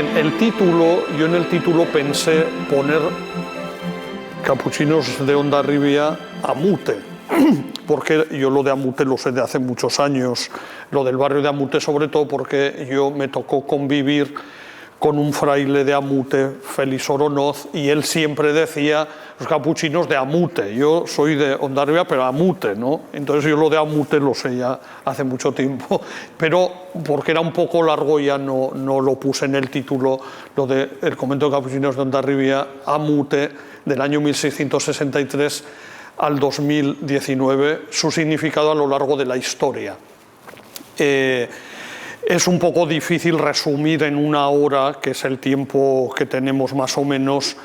Bien, yo en el título pensé poner Capuchinos de Hondarribia Amute, porque yo lo de Amute lo sé de hace muchos años, lo del barrio de Amute sobre todo porque yo me tocó convivir con un fraile de Amute, Félix Oronoz, y él siempre decía los capuchinos de Amute. Yo soy de Hondarribia, pero Amute, ¿no? Entonces yo lo de Amute lo sé ya hace mucho tiempo, pero porque era un poco largo ya no lo puse en el título, lo del convento de capuchinos de Hondarribia Amute, del año 1663 al 2019, su significado a lo largo de la historia. Es un poco difícil resumir en una hora, que es el tiempo que tenemos más o menos,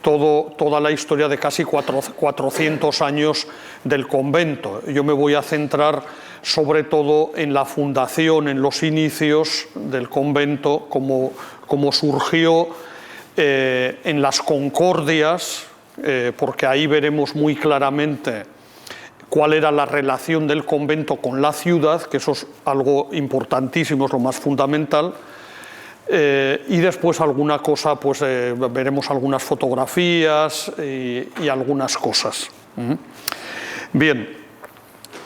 toda la historia de casi 400 años del convento. Yo me voy a centrar sobre todo en la fundación, en los inicios del convento, cómo surgió, en las concordias, porque ahí veremos muy claramente cuál era la relación del convento con la ciudad, que eso es algo importantísimo, es lo más fundamental, y después alguna cosa, pues veremos algunas fotografías y algunas cosas. Bien,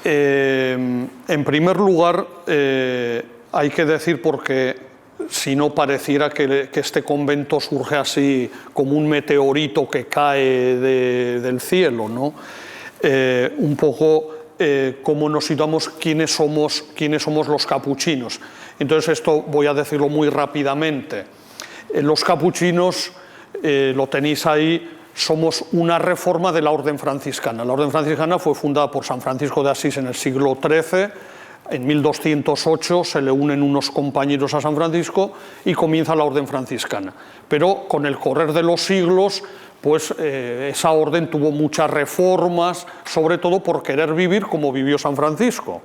en primer lugar hay que decir, porque si no pareciera que este convento surge así como un meteorito que cae del cielo, ¿no? Un poco cómo nos situamos, quiénes somos los capuchinos. Entonces esto voy a decirlo muy rápidamente. Los capuchinos, lo tenéis ahí, somos una reforma de la orden franciscana. La orden franciscana fue fundada por San Francisco de Asís en el siglo XIII, en 1208 se le unen unos compañeros a San Francisco y comienza la orden franciscana. Pero con el correr de los siglos, pues esa orden tuvo muchas reformas, sobre todo por querer vivir como vivió San Francisco.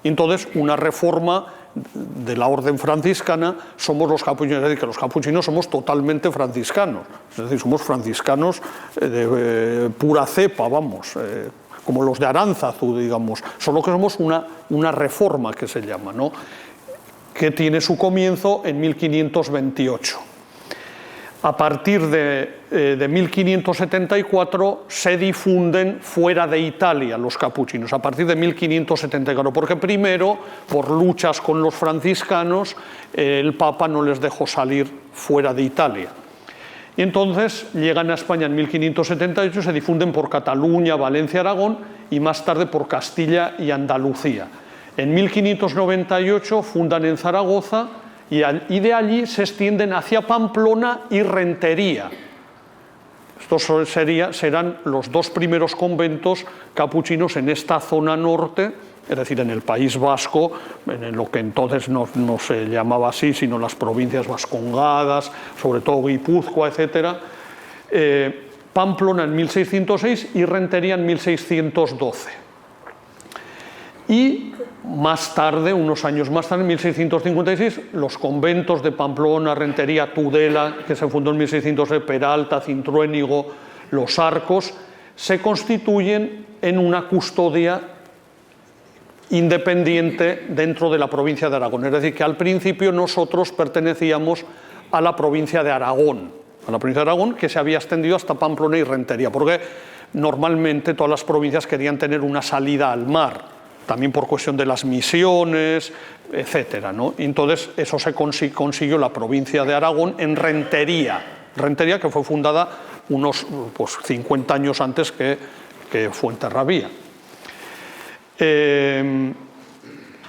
Entonces, una reforma de la orden franciscana somos los capuchinos, es decir, que los capuchinos somos totalmente franciscanos, es decir, somos franciscanos de pura cepa, vamos, como los de Aránzazu, digamos, solo que somos una reforma que se llama, ¿no? Que tiene su comienzo en 1528. A partir de 1574 se difunden fuera de Italia los capuchinos, a partir de 1574, porque primero, por luchas con los franciscanos, el Papa no les dejó salir fuera de Italia. Y entonces llegan a España en 1578, se difunden por Cataluña, Valencia, Aragón y más tarde por Castilla y Andalucía. En 1598 fundan en Zaragoza y de allí se extienden hacia Pamplona y Rentería. Estos serán los dos primeros conventos capuchinos en esta zona norte, es decir, en el País Vasco, en lo que entonces no se llamaba así, sino las provincias vascongadas, sobre todo Guipúzcoa, etc. Pamplona en 1606 y Rentería en 1612. Y más tarde, unos años más tarde, en 1656, los conventos de Pamplona, Rentería, Tudela, que se fundó en 1606, Peralta, Cintruénigo, Los Arcos, se constituyen en una custodia independiente dentro de la provincia de Aragón. Es decir, que al principio nosotros pertenecíamos a la provincia de Aragón, que se había extendido hasta Pamplona y Rentería, porque normalmente todas las provincias querían tener una salida al mar, también por cuestión de las misiones, etcétera, ¿no? Entonces eso se consiguió la provincia de Aragón en Rentería, que fue fundada unos 50 años antes que Fuenterrabía.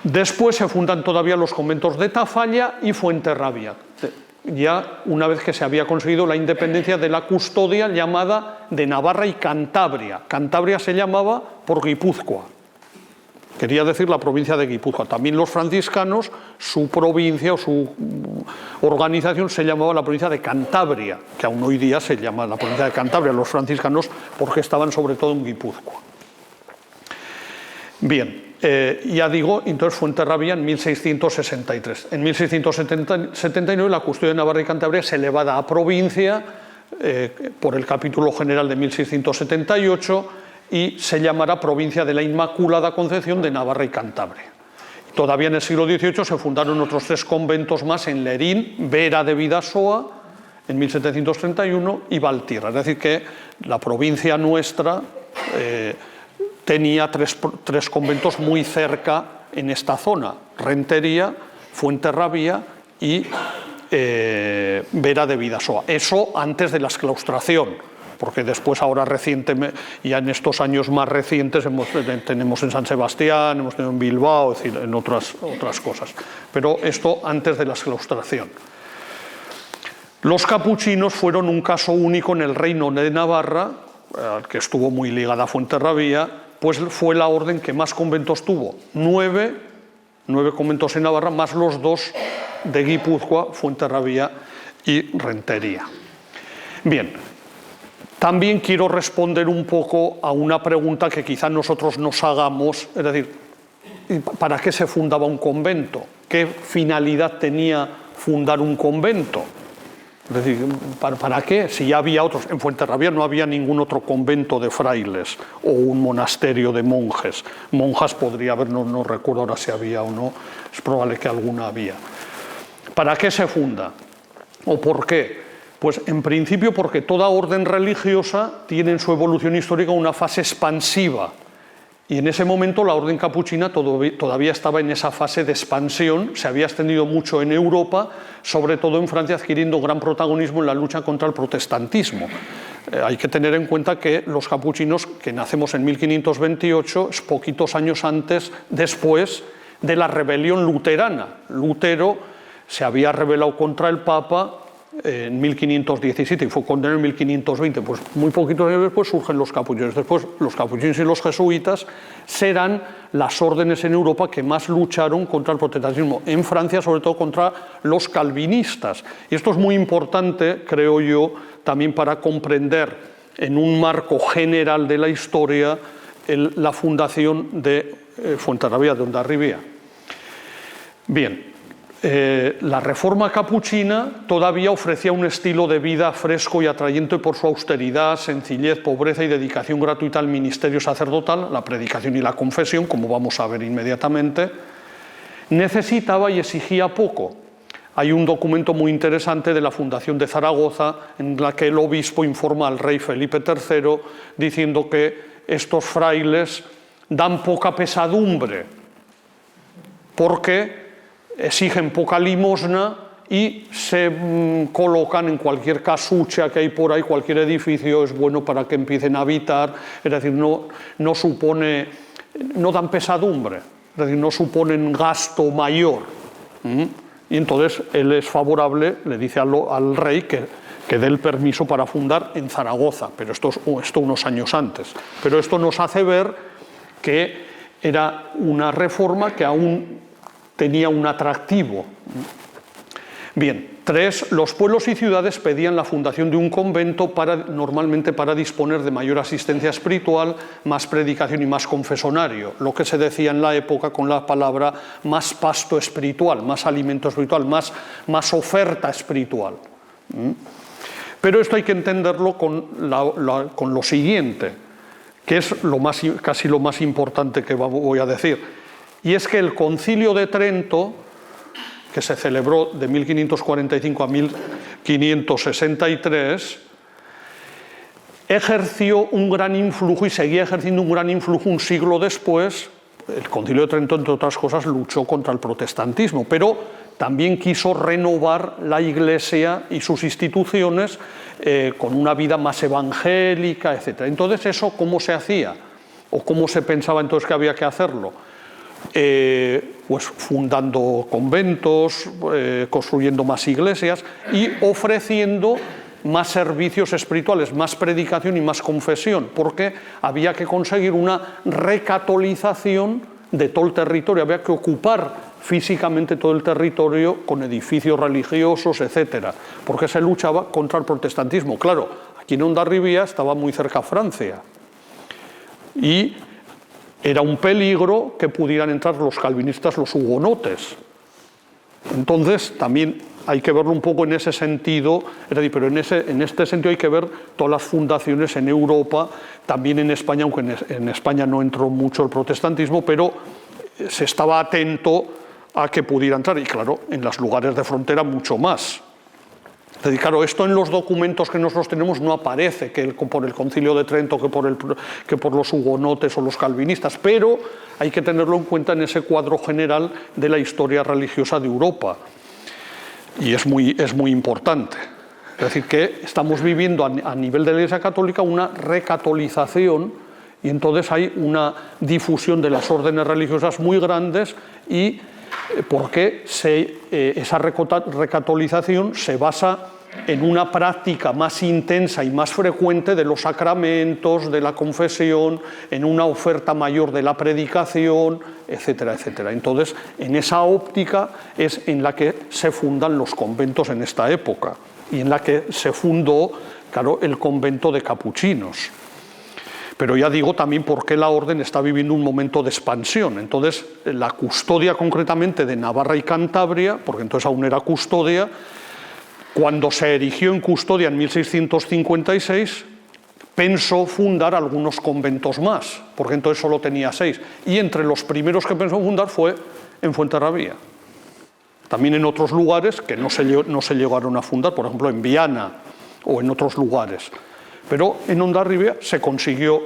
Después se fundan todavía los conventos de Tafalla y Fuenterrabía, ya una vez que se había conseguido la independencia de la custodia llamada de Navarra y Cantabria. Cantabria se llamaba por Guipúzcoa, quería decir la provincia de Guipúzcoa. También los franciscanos, su provincia o su organización se llamaba la provincia de Cantabria, que aún hoy día se llama la provincia de Cantabria, los franciscanos, porque estaban sobre todo en Guipúzcoa. Bien, ya digo, entonces Fuenterrabía en 1663. En 1679 la custodia de Navarra y Cantabria es elevada a provincia por el capítulo general de 1678 y se llamará Provincia de la Inmaculada Concepción de Navarra y Cantabria. Todavía en el siglo XVIII se fundaron otros 3 conventos más en Lerín, Vera de Bidasoa, en 1731, y Valtierra. Es decir, que la provincia nuestra tenía tres conventos muy cerca en esta zona: Rentería, Fuenterrabía y Vera de Bidasoa. Eso antes de la exclaustración, porque después, ahora recientemente, ya en estos años más recientes, tenemos en San Sebastián, hemos tenido en Bilbao, es decir, en otras cosas. Pero esto antes de la exclaustración. Los capuchinos fueron un caso único en el Reino de Navarra, al que estuvo muy ligada a Fuenterrabía, pues fue la orden que más conventos tuvo: 9 conventos en Navarra, más los 2 de Guipúzcoa, Fuenterrabía y Rentería. Bien, también quiero responder un poco a una pregunta que quizá nosotros nos hagamos, es decir, ¿para qué se fundaba un convento? ¿Qué finalidad tenía fundar un convento? Es decir, ¿para qué? Si ya había otros. En Fuenterrabía no había ningún otro convento de frailes o un monasterio de monjes. Monjas podría haber, no recuerdo ahora si había o no, es probable que alguna había. ¿Para qué se funda? ¿O por qué? Pues en principio porque toda orden religiosa tiene en su evolución histórica una fase expansiva. Y en ese momento la orden capuchina todavía estaba en esa fase de expansión, se había extendido mucho en Europa, sobre todo en Francia, adquiriendo gran protagonismo en la lucha contra el protestantismo. Hay que tener en cuenta que los capuchinos, que nacemos en 1528, es poquitos años después de la rebelión luterana. Lutero se había rebelado contra el Papa en 1517 y fue condenado en 1520, pues muy poquitos años después surgen los capuchinos. Después los capuchinos y los jesuitas serán las órdenes en Europa que más lucharon contra el protestantismo, en Francia sobre todo contra los calvinistas. Y esto es muy importante, creo yo, también para comprender en un marco general de la historia la fundación de Fuenterrabía, de Hondarribia. Bien. La reforma capuchina todavía ofrecía un estilo de vida fresco y atrayente por su austeridad, sencillez, pobreza y dedicación gratuita al ministerio sacerdotal, la predicación y la confesión, como vamos a ver inmediatamente. Necesitaba y exigía poco. Hay un documento muy interesante de la Fundación de Zaragoza en la que el obispo informa al rey Felipe III diciendo que estos frailes dan poca pesadumbre porque exigen poca limosna y se colocan en cualquier casucha que hay por ahí, cualquier edificio es bueno para que empiecen a habitar, es decir, no dan pesadumbre, es decir, no suponen gasto mayor. Y entonces él es favorable, le dice al rey que dé el permiso para fundar en Zaragoza, pero esto unos años antes. Pero esto nos hace ver que era una reforma que aún tenía un atractivo. Bien, 3. Los pueblos y ciudades pedían la fundación de un convento normalmente para disponer de mayor asistencia espiritual, más predicación y más confesonario, lo que se decía en la época con la palabra más pasto espiritual, más alimento espiritual, más oferta espiritual. Pero esto hay que entenderlo con lo siguiente, que es casi lo más importante que voy a decir. Y es que el Concilio de Trento, que se celebró de 1545 a 1563, ejerció un gran influjo y seguía ejerciendo un gran influjo un siglo después. El Concilio de Trento, entre otras cosas, luchó contra el protestantismo, pero también quiso renovar la Iglesia y sus instituciones con una vida más evangélica, etc. Entonces, ¿eso cómo se hacía? ¿O cómo se pensaba entonces que había que hacerlo? Pues fundando conventos, construyendo más iglesias y ofreciendo más servicios espirituales, más predicación y más confesión, porque había que conseguir una recatolización de todo el territorio, había que ocupar físicamente todo el territorio con edificios religiosos, etcétera, porque se luchaba contra el protestantismo. Claro, aquí en Hondarribia estaba muy cerca Francia y era un peligro que pudieran entrar los calvinistas, los hugonotes. Entonces, también hay que verlo un poco en ese sentido, pero en este sentido hay que ver todas las fundaciones en Europa, también en España, aunque en España no entró mucho el protestantismo, pero se estaba atento a que pudiera entrar, y claro, en los lugares de frontera mucho más. Es decir, claro, esto en los documentos que nosotros tenemos no aparece que por el Concilio de Trento, que por los hugonotes o los calvinistas, pero hay que tenerlo en cuenta en ese cuadro general de la historia religiosa de Europa, y es muy importante. Es decir, que estamos viviendo a nivel de la Iglesia Católica una recatolización, y entonces hay una difusión de las órdenes religiosas muy grandes, y porque esa recatolización se basa en una práctica más intensa y más frecuente de los sacramentos, de la confesión, en una oferta mayor de la predicación, etcétera, etcétera. Entonces, en esa óptica es en la que se fundan los conventos en esta época, y en la que se fundó, claro, el convento de capuchinos. Pero ya digo también por qué la orden está viviendo un momento de expansión. Entonces, la custodia concretamente de Navarra y Cantabria, porque entonces aún era custodia, cuando se erigió en custodia en 1656, pensó fundar algunos conventos más, porque entonces solo tenía 6. Y entre los primeros que pensó fundar fue en Fuenterrabía. También en otros lugares que no se llegaron a fundar, por ejemplo en Viana o en otros lugares. Pero en Hondarribia se consiguió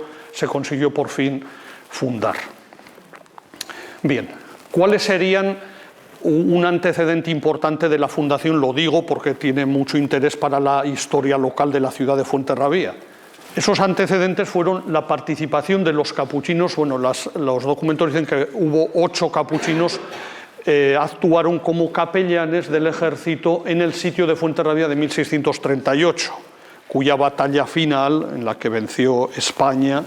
por fin fundar. Bien, ¿cuáles serían un antecedente importante de la fundación? Lo digo porque tiene mucho interés para la historia local de la ciudad de Fuenterrabía. Esos antecedentes fueron la participación de los capuchinos. Bueno, los documentos dicen que hubo 8 capuchinos actuaron como capellanes del ejército en el sitio de Fuenterrabía de 1638. Cuya batalla final, en la que venció España,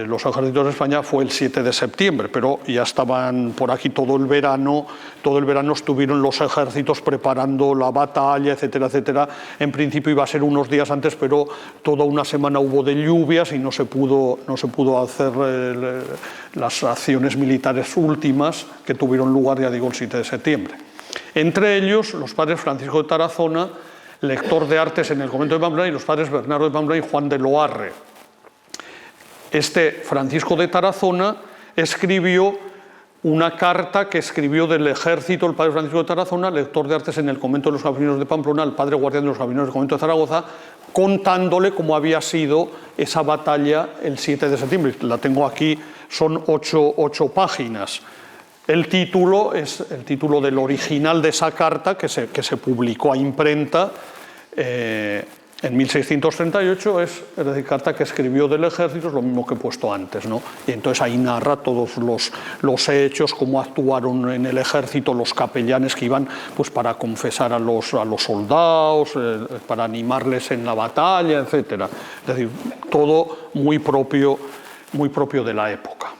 los ejércitos de España, fue el 7 de septiembre, pero ya estaban por aquí todo el verano estuvieron los ejércitos preparando la batalla, etcétera, etcétera. En principio iba a ser unos días antes, pero toda una semana hubo de lluvias y no se pudo hacer las acciones militares últimas que tuvieron lugar, ya digo, el 7 de septiembre. Entre ellos, los padres Francisco de Tarazona, lector de artes en el convento de Pamplona, y los padres Bernardo de Pamplona y Juan de Loarre. Este Francisco de Tarazona escribió una carta que escribió del ejército el padre Francisco de Tarazona, lector de artes en el convento de los Capuchinos de Pamplona, al padre guardián de los Capuchinos del convento de Zaragoza, contándole cómo había sido esa batalla el 7 de septiembre. La tengo aquí, son 8 páginas. El título es el título del original de esa carta que se publicó a imprenta en 1638, es decir, carta que escribió del ejército, es lo mismo que he puesto antes, ¿no? Y entonces ahí narra todos los hechos, cómo actuaron en el ejército los capellanes que iban pues para confesar a los soldados, para animarles en la batalla, etcétera. Es decir, todo muy propio de la época.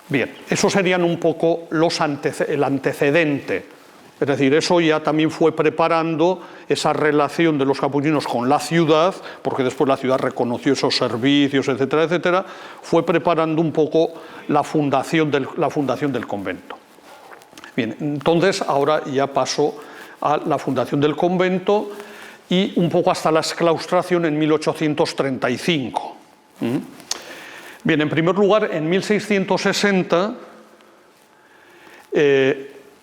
Bien, esos serían un poco el antecedente. Es decir, eso ya también fue preparando esa relación de los capuchinos con la ciudad, porque después la ciudad reconoció esos servicios, etcétera, etcétera, fue preparando un poco la fundación del convento. Bien, entonces ahora ya paso a la fundación del convento y un poco hasta la exclaustración en 1835. Bien, en primer lugar, en 1660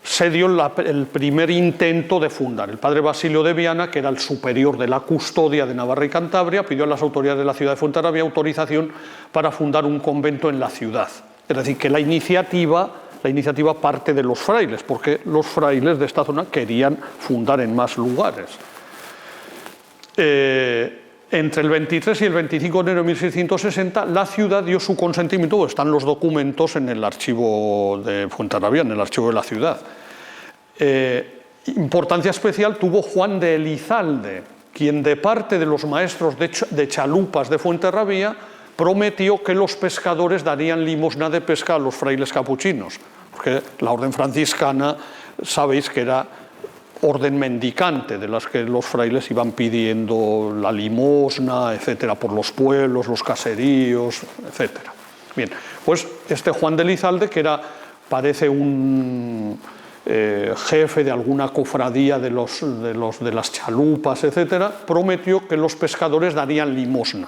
se dio el primer intento de fundar. El padre Basilio de Viana, que era el superior de la custodia de Navarra y Cantabria, pidió a las autoridades de la ciudad de Fuenterrabía autorización para fundar un convento en la ciudad. Es decir, que la iniciativa parte de los frailes, porque los frailes de esta zona querían fundar en más lugares. Entre el 23 y el 25 de enero de 1660, la ciudad dio su consentimiento, están los documentos en el archivo de Fuenterrabía, en el archivo de la ciudad. Importancia especial tuvo Juan de Elizalde, quien de parte de los maestros de chalupas de Fuenterrabía prometió que los pescadores darían limosna de pesca a los frailes capuchinos, porque la orden franciscana, sabéis que era orden mendicante, de las que los frailes iban pidiendo la limosna, etcétera, por los pueblos, los caseríos, etcétera. Bien, pues este Juan de Elizalde, que parece un jefe de alguna cofradía de las chalupas, etcétera, prometió que los pescadores darían limosna.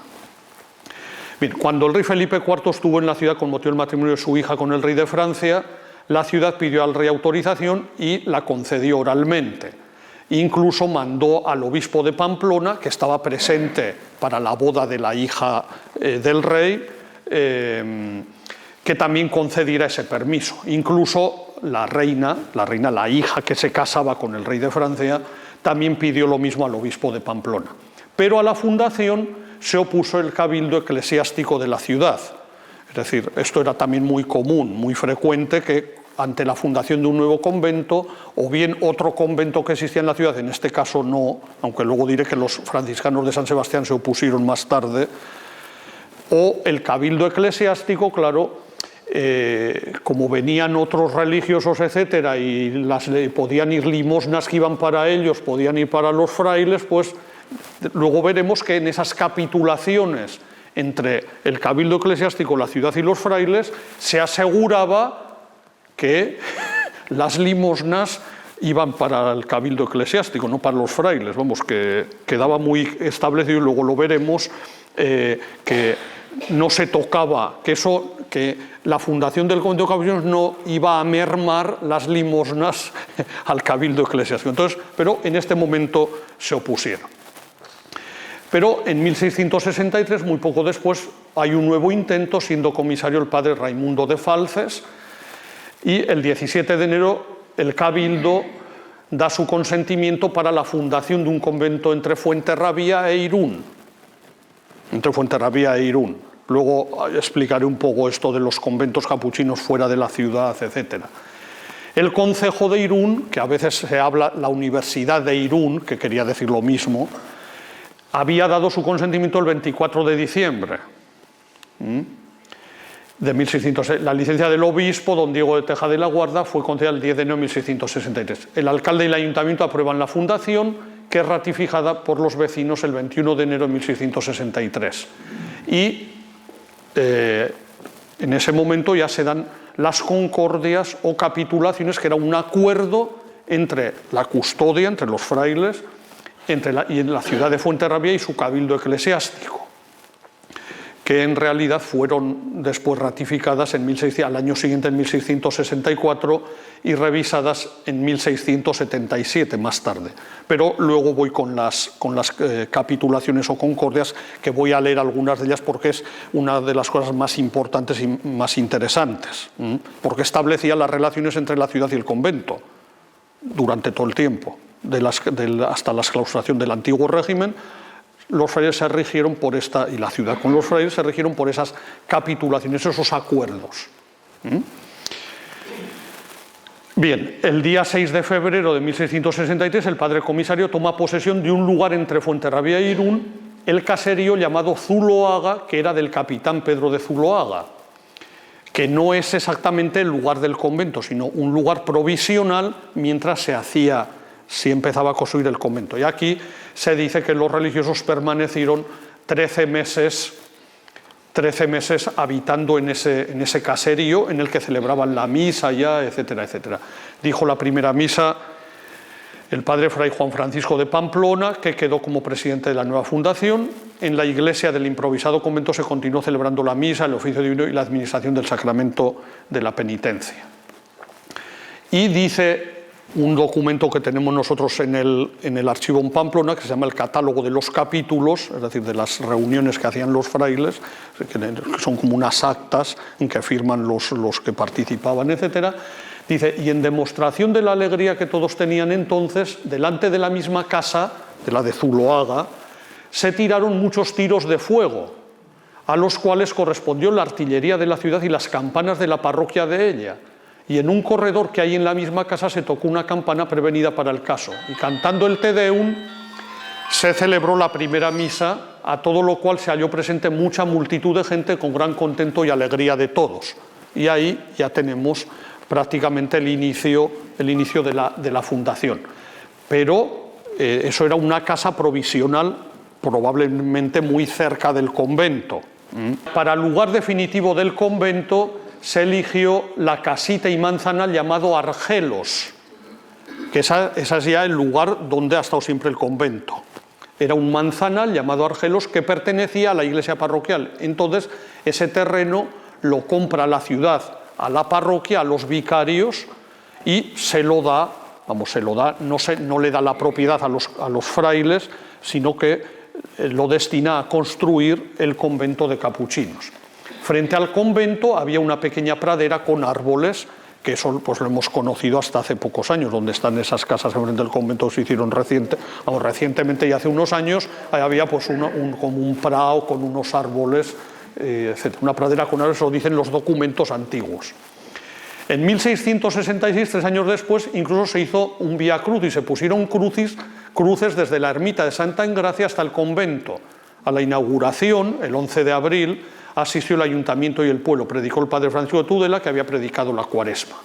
Bien, cuando el rey Felipe IV estuvo en la ciudad con motivo del matrimonio de su hija con el rey de Francia, la ciudad pidió al rey autorización y la concedió oralmente. Incluso mandó al obispo de Pamplona, que estaba presente para la boda de la hija del rey, que también concediera ese permiso. Incluso la reina, la hija que se casaba con el rey de Francia, también pidió lo mismo al obispo de Pamplona. Pero a la fundación se opuso el cabildo eclesiástico de la ciudad. Es decir, esto era también muy común, muy frecuente, que ante la fundación de un nuevo convento, o bien otro convento que existía en la ciudad, en este caso no, aunque luego diré que los franciscanos de San Sebastián se opusieron más tarde, o el cabildo eclesiástico, claro, como venían otros religiosos, etcétera, y podían ir limosnas que iban para ellos, podían ir para los frailes, pues luego veremos que en esas capitulaciones entre el cabildo eclesiástico, la ciudad y los frailes, se aseguraba que las limosnas iban para el cabildo eclesiástico, no para los frailes, vamos, que quedaba muy establecido, y luego lo veremos, que no se tocaba, que la fundación del convento de capuchinos no iba a mermar las limosnas al cabildo eclesiástico. Entonces, pero en este momento se opusieron. Pero en 1663, muy poco después, hay un nuevo intento, siendo comisario el padre Raimundo de Falces, y el 17 de enero el cabildo da su consentimiento para la fundación de un convento entre Fuenterrabía e Irún. Luego explicaré un poco esto de los conventos capuchinos fuera de la ciudad, etc. El concejo de Irún, que a veces se habla la Universidad de Irún, que quería decir lo mismo, había dado su consentimiento el 24 de diciembre de 1606. La licencia del obispo, don Diego de Tejada de la Guarda, fue concedida el 10 de enero de 1663. El alcalde y el ayuntamiento aprueban la fundación, que es ratificada por los vecinos el 21 de enero de 1663. Y en ese momento ya se dan las concordias o capitulaciones, que era un acuerdo entre la custodia, entre los frailes, y en la ciudad de Fuenterrabía y su cabildo eclesiástico, que en realidad fueron después ratificadas al año siguiente, en 1664, y revisadas en 1677, más tarde. Pero luego voy con las capitulaciones o concordias, que voy a leer algunas de ellas porque es una de las cosas más importantes y más interesantes, porque establecía las relaciones entre la ciudad y el convento durante todo el tiempo, hasta la claustración del antiguo régimen. Los frailes se rigieron por esta, y la ciudad con los frailes se rigieron por esas capitulaciones, esos acuerdos. Bien, el día 6 de febrero de 1663 el padre comisario toma posesión de un lugar entre Fuenterrabía e Irún, el caserío llamado Zuloaga, que era del capitán Pedro de Zuloaga, que no es exactamente el lugar del convento, sino un lugar provisional mientras se empezaba a construir el convento. Y aquí se dice que los religiosos permanecieron 13 meses habitando en ese caserío, en el que celebraban la misa ya, etcétera, etcétera. Dijo la primera misa el padre Fray Juan Francisco de Pamplona, que quedó como presidente de la nueva fundación. En la iglesia del improvisado convento se continuó celebrando la misa, el oficio divino y la administración del sacramento de la penitencia. Y dice un documento que tenemos nosotros en el archivo en Pamplona, que se llama el Catálogo de los Capítulos, es decir, de las reuniones que hacían los frailes, que son como unas actas en que firman los que participaban, etcétera. Dice, y en demostración de la alegría que todos tenían entonces, delante de la misma casa, de la de Zuloaga, se tiraron muchos tiros de fuego, a los cuales correspondió la artillería de la ciudad y las campanas de la parroquia de ella. Y en un corredor que hay en la misma casa se tocó una campana prevenida para el caso. Y cantando el Te Deum se celebró la primera misa, a todo lo cual se halló presente mucha multitud de gente con gran contento y alegría de todos. Y ahí ya tenemos prácticamente el inicio de la fundación. Pero eso era una casa provisional, probablemente muy cerca del convento. Para el lugar definitivo del convento se eligió la casita y manzanal llamado Argelos, que esa es ya el lugar donde ha estado siempre el convento. era un manzanal llamado Argelos que pertenecía a la iglesia parroquial. Entonces, ese terreno lo compra la ciudad a la parroquia, a los vicarios, y se lo da, no le da la propiedad a los frailes, sino que lo destina a construir el convento de capuchinos. Frente al convento había una pequeña pradera con árboles, que eso pues lo hemos conocido hasta hace pocos años, donde están esas casas enfrente del convento, se hicieron recientemente y hace unos años, había pues como un prado con unos árboles, etc. Una pradera con árboles, lo dicen los documentos antiguos. En 1666, 3 años después, incluso se hizo un vía crucis, se pusieron cruces desde la ermita de Santa Engracia hasta el convento. A la inauguración, el 11 de abril, asistió el ayuntamiento y el pueblo, predicó el padre Francisco de Tudela, que había predicado la Cuaresma.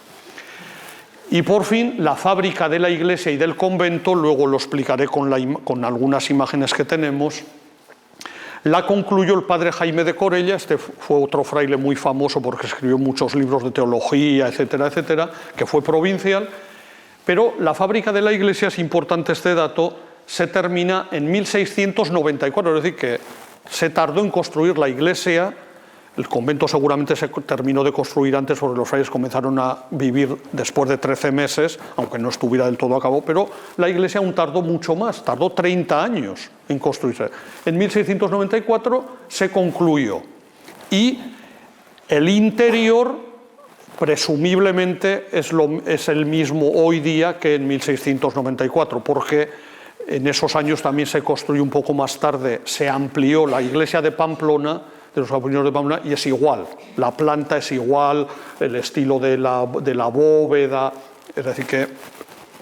Y por fin, la fábrica de la iglesia y del convento, luego lo explicaré con algunas imágenes que tenemos, la concluyó el padre Jaime de Corella. Este fue otro fraile muy famoso porque escribió muchos libros de teología, etcétera, etcétera, que fue provincial, pero la fábrica de la iglesia, es importante este dato, se termina en 1694, es decir, que se tardó en construir la iglesia. El convento seguramente se terminó de construir antes porque los frailes comenzaron a vivir después de 13 meses, aunque no estuviera del todo a cabo, pero la iglesia aún tardó mucho más, tardó 30 años en construirse. En 1694 se concluyó y el interior presumiblemente es el mismo hoy día que en 1694, porque en esos años también se construyó un poco más tarde, se amplió la iglesia de Pamplona, de los capuchinos de Pamplona, y es igual, la planta es igual, el estilo de la bóveda, es decir que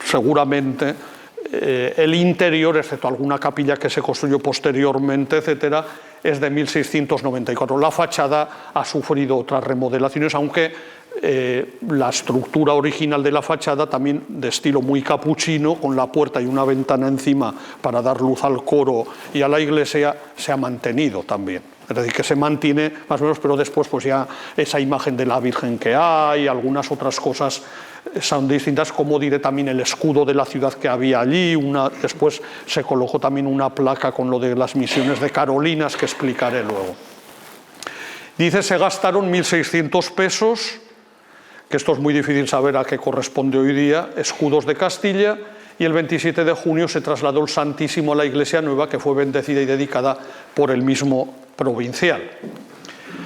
seguramente el interior, excepto alguna capilla que se construyó posteriormente, etcétera, es de 1694. La fachada ha sufrido otras remodelaciones, aunque la estructura original de la fachada, también de estilo muy capuchino, con la puerta y una ventana encima para dar luz al coro y a la iglesia, se ha mantenido también. Es decir, que se mantiene más o menos, pero después pues ya esa imagen de la Virgen que hay, algunas otras cosas son distintas, como diré también el escudo de la ciudad que había allí. Después se colocó también una placa con lo de las misiones de Carolinas, que explicaré luego. Dice, se gastaron 1.600 pesos, que esto es muy difícil saber a qué corresponde hoy día, escudos de Castilla, y el 27 de junio se trasladó el Santísimo a la iglesia nueva, que fue bendecida y dedicada por el mismo provincial.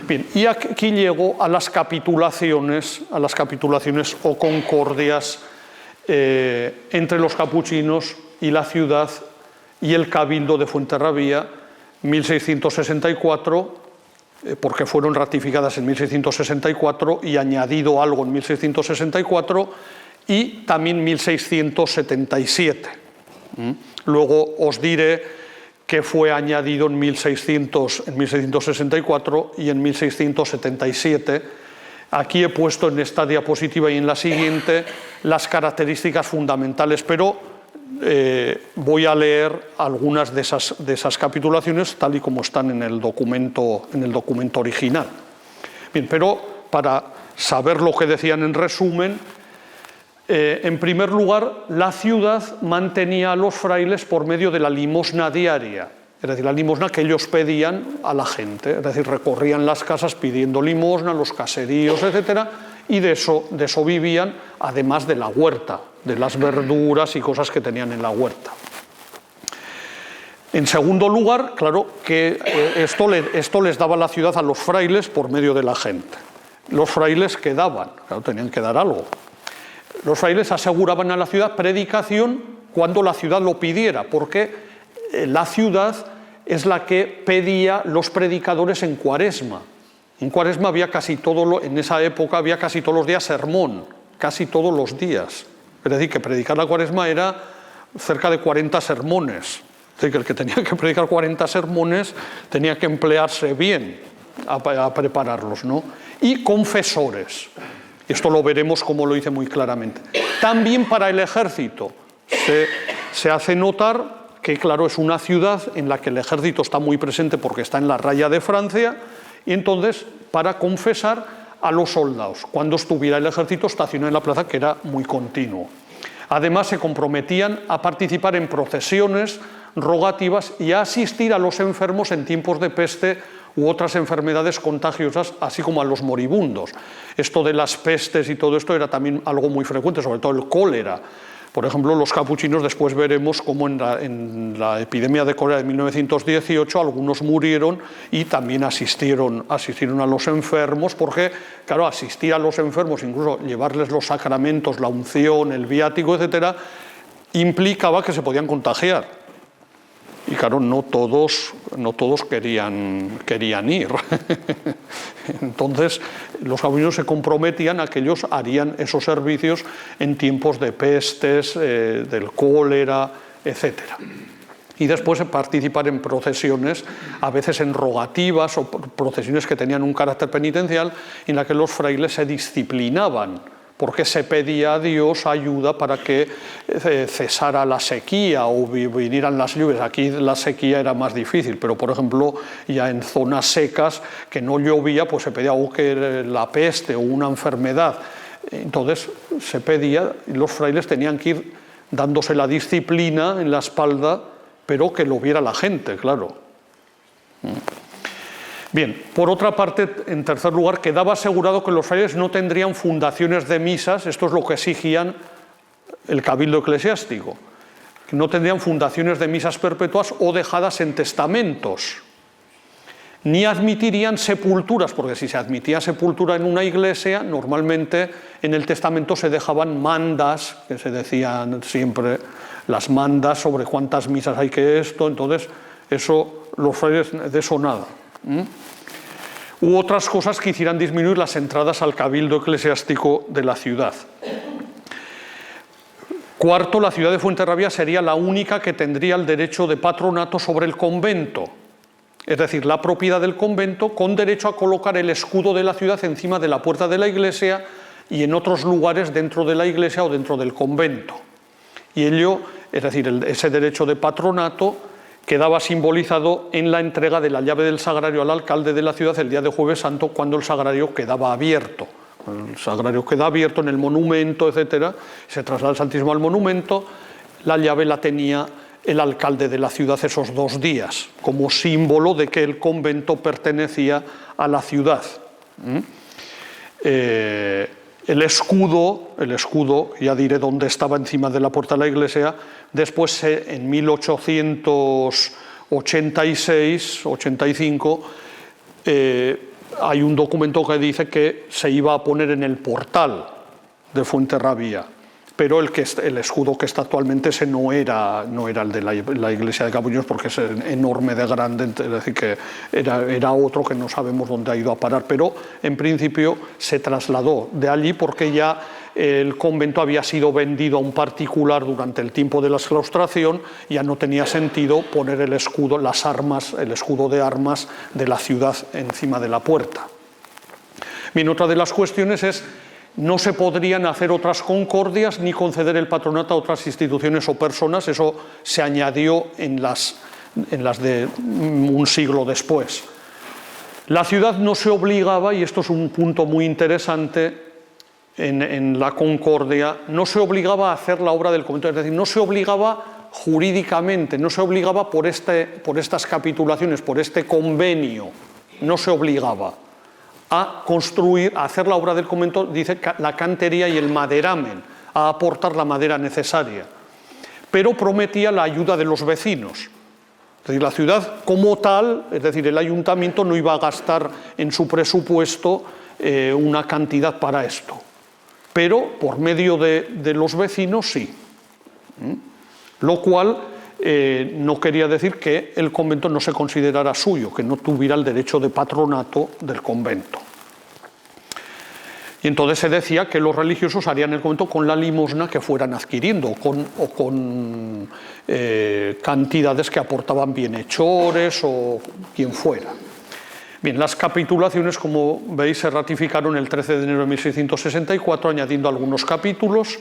Bien, y aquí llego a las capitulaciones o concordias entre los capuchinos y la ciudad y el cabildo de Fuenterrabía, 1664, porque fueron ratificadas en 1664 y añadido algo en 1664, y también 1677. Luego os diré que fue añadido en 1664 y en 1677. Aquí he puesto en esta diapositiva y en la siguiente las características fundamentales, pero voy a leer algunas de esas capitulaciones tal y como están en el documento original. Bien, pero para saber lo que decían en resumen, en primer lugar, la ciudad mantenía a los frailes por medio de la limosna diaria, es decir, la limosna que ellos pedían a la gente, es decir, recorrían las casas pidiendo limosna, los caseríos, etcétera, y de eso vivían, además de la huerta, de las verduras y cosas que tenían en la huerta. En segundo lugar, claro que esto les daba la ciudad a los frailes por medio de la gente. Los frailes que daban, claro, tenían que dar algo. Los frailes aseguraban a la ciudad predicación cuando la ciudad lo pidiera, porque la ciudad es la que pedía los predicadores en Cuaresma. En Cuaresma había en esa época había casi todos los días sermón, casi todos los días. Es decir, que predicar la Cuaresma era cerca de 40 sermones. Es decir, que el que tenía que predicar 40 sermones tenía que emplearse bien a prepararlos, ¿no? Y confesores. Esto lo veremos como lo dice muy claramente. También para el ejército se hace notar que, claro, es una ciudad en la que el ejército está muy presente porque está en la raya de Francia, y entonces para confesar a los soldados, cuando estuviera el ejército estacionado en la plaza, que era muy continuo. Además se comprometían a participar en procesiones rogativas y a asistir a los enfermos en tiempos de peste u otras enfermedades contagiosas, así como a los moribundos. Esto de las pestes y todo esto era también algo muy frecuente, sobre todo el cólera. Por ejemplo, los capuchinos, después veremos cómo en la epidemia de cólera de 1918 algunos murieron y también asistieron a los enfermos, porque, claro, asistir a los enfermos, incluso llevarles los sacramentos, la unción, el viático, etcétera, implicaba que se podían contagiar. Y claro, no todos querían ir. Entonces, los capuchinos se comprometían a que ellos harían esos servicios en tiempos de pestes, del cólera, etc. Y después participar en procesiones, a veces en rogativas o procesiones que tenían un carácter penitencial, en la que los frailes se disciplinaban, porque se pedía a Dios ayuda para que cesara la sequía o vinieran las lluvias. Aquí la sequía era más difícil, pero por ejemplo ya en zonas secas que no llovía, pues se pedía o que la peste o una enfermedad. Entonces se pedía, y los frailes tenían que ir dándose la disciplina en la espalda, pero que lo viera la gente, claro. Bien, por otra parte, en tercer lugar, quedaba asegurado que los frailes no tendrían fundaciones de misas, esto es lo que exigían el cabildo eclesiástico, que no tendrían fundaciones de misas perpetuas o dejadas en testamentos, ni admitirían sepulturas, porque si se admitía sepultura en una iglesia, normalmente en el testamento se dejaban mandas, que se decían siempre las mandas sobre cuántas misas hay que esto, entonces eso, los frailes de eso nada. U otras cosas que hicieran disminuir las entradas al cabildo eclesiástico de la ciudad. Cuarto, la ciudad de Fuenterrabía sería la única que tendría el derecho de patronato sobre el convento, es decir, la propiedad del convento con derecho a colocar el escudo de la ciudad encima de la puerta de la iglesia y en otros lugares dentro de la iglesia o dentro del convento. Y ello, es decir, ese derecho de patronato quedaba simbolizado en la entrega de la llave del sagrario al alcalde de la ciudad el día de Jueves Santo, cuando el sagrario quedaba abierto. El sagrario queda abierto en el monumento, etcétera, se traslada el Santísimo al monumento, la llave la tenía el alcalde de la ciudad esos 2 días, como símbolo de que el convento pertenecía a la ciudad. El escudo, ya diré dónde estaba encima de la puerta de la iglesia, después en 1886-85 hay un documento que dice que se iba a poner en el portal de Fuenterrabía, pero el escudo que está actualmente ese no era el de la iglesia de Capuchinos, porque es enorme de grande, es decir, que era otro que no sabemos dónde ha ido a parar, pero en principio se trasladó de allí porque ya el convento había sido vendido a un particular durante el tiempo de la exclaustración, ya no tenía sentido poner el escudo, el escudo de armas de la ciudad encima de la puerta. Bien, otra de las cuestiones es: no se podrían hacer otras concordias ni conceder el patronato a otras instituciones o personas, eso se añadió en las de un siglo después. La ciudad no se obligaba, y esto es un punto muy interesante en la concordia, no se obligaba a hacer la obra del convento, es decir, no se obligaba jurídicamente, no se obligaba por estas capitulaciones, por este convenio, no se obligaba a construir, a hacer la obra del convento, dice, la cantería y el maderamen, a aportar la madera necesaria, pero prometía la ayuda de los vecinos. Es decir, la ciudad como tal, es decir, el ayuntamiento no iba a gastar en su presupuesto una cantidad para esto, pero por medio de los vecinos sí. Lo cual no quería decir que el convento no se considerara suyo, que no tuviera el derecho de patronato del convento. Y entonces se decía que los religiosos harían el convento con la limosna que fueran adquiriendo, o con cantidades que aportaban bienhechores o quien fuera. Bien, las capitulaciones, como veis, se ratificaron el 13 de enero de 1664, añadiendo algunos capítulos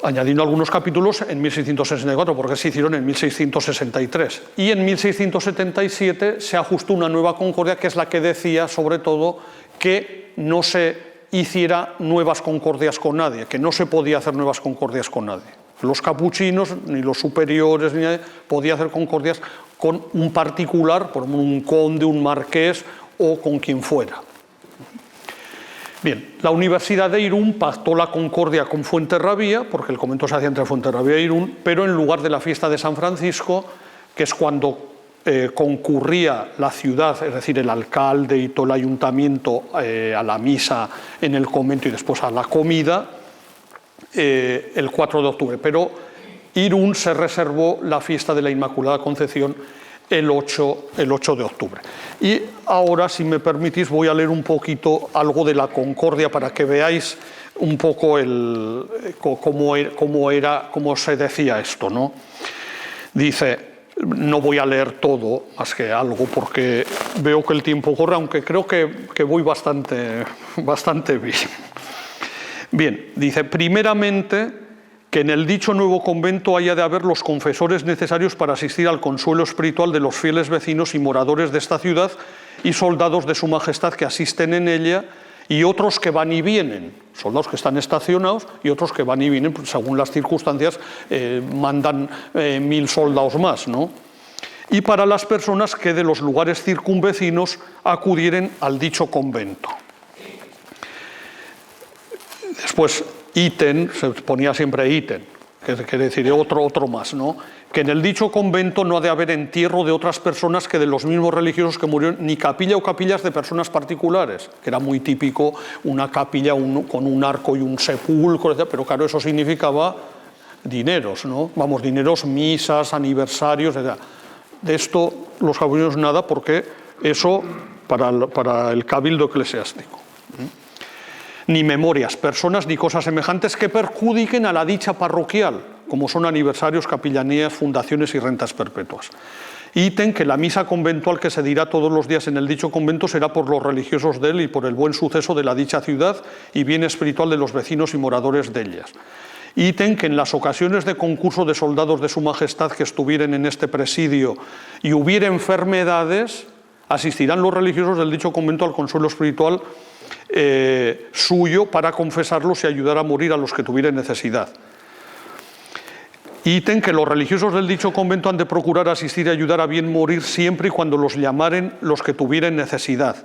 en 1664, porque se hicieron en 1663. Y en 1677 se ajustó una nueva concordia, que es la que decía, sobre todo, que no se hiciera nuevas concordias con nadie, que no se podía hacer nuevas concordias con nadie. Los capuchinos, ni los superiores, ni nadie podía hacer concordias con un particular, por ejemplo, un conde, un marqués o con quien fuera. Bien, la Universidad de Irún pactó la concordia con Fuenterrabía, porque el convento se hacía entre Fuenterrabía e Irún, pero en lugar de la fiesta de San Francisco, que es cuando concurría la ciudad, es decir, el alcalde y todo el ayuntamiento a la misa en el convento y después a la comida, el 4 de octubre. Pero Irún se reservó la fiesta de la Inmaculada Concepción el 8 de octubre. Y ahora, si me permitís, voy a leer un poquito algo de la concordia para que veáis un poco cómo se decía esto, ¿no? Dice, no voy a leer todo, más que algo, porque veo que el tiempo corre, aunque creo que voy bastante bien. Bien, dice, primeramente, que en el dicho nuevo convento haya de haber los confesores necesarios para asistir al consuelo espiritual de los fieles vecinos y moradores de esta ciudad y soldados de su majestad que asisten en ella y otros que van y vienen, soldados que están estacionados y otros que van y vienen, pues, según las circunstancias mandan 1000 soldados más, ¿no? Y para las personas que de los lugares circunvecinos acudieren al dicho convento. Después, ítem, se ponía siempre ítem, que quiere decir otro más, ¿no? Que en el dicho convento no ha de haber entierro de otras personas que de los mismos religiosos que murieron, ni capilla o capillas de personas particulares, que era muy típico una capilla con un arco y un sepulcro, etc., pero claro, eso significaba dineros, ¿no? Vamos, dineros, misas, aniversarios, etc. De esto los capuchinos nada, porque eso para el cabildo eclesiástico. Ni memorias, personas ni cosas semejantes que perjudiquen a la dicha parroquial, como son aniversarios, capillanías, fundaciones y rentas perpetuas. Ítem que la misa conventual que se dirá todos los días en el dicho convento será por los religiosos de él y por el buen suceso de la dicha ciudad y bien espiritual de los vecinos y moradores de ellas. Ítem que en las ocasiones de concurso de soldados de su majestad que estuvieren en este presidio y hubiera enfermedades, asistirán los religiosos del dicho convento al consuelo espiritual suyo para confesarlos y ayudar a morir a los que tuvieran necesidad. Ítem que los religiosos del dicho convento han de procurar asistir y ayudar a bien morir siempre y cuando los llamaren los que tuvieran necesidad.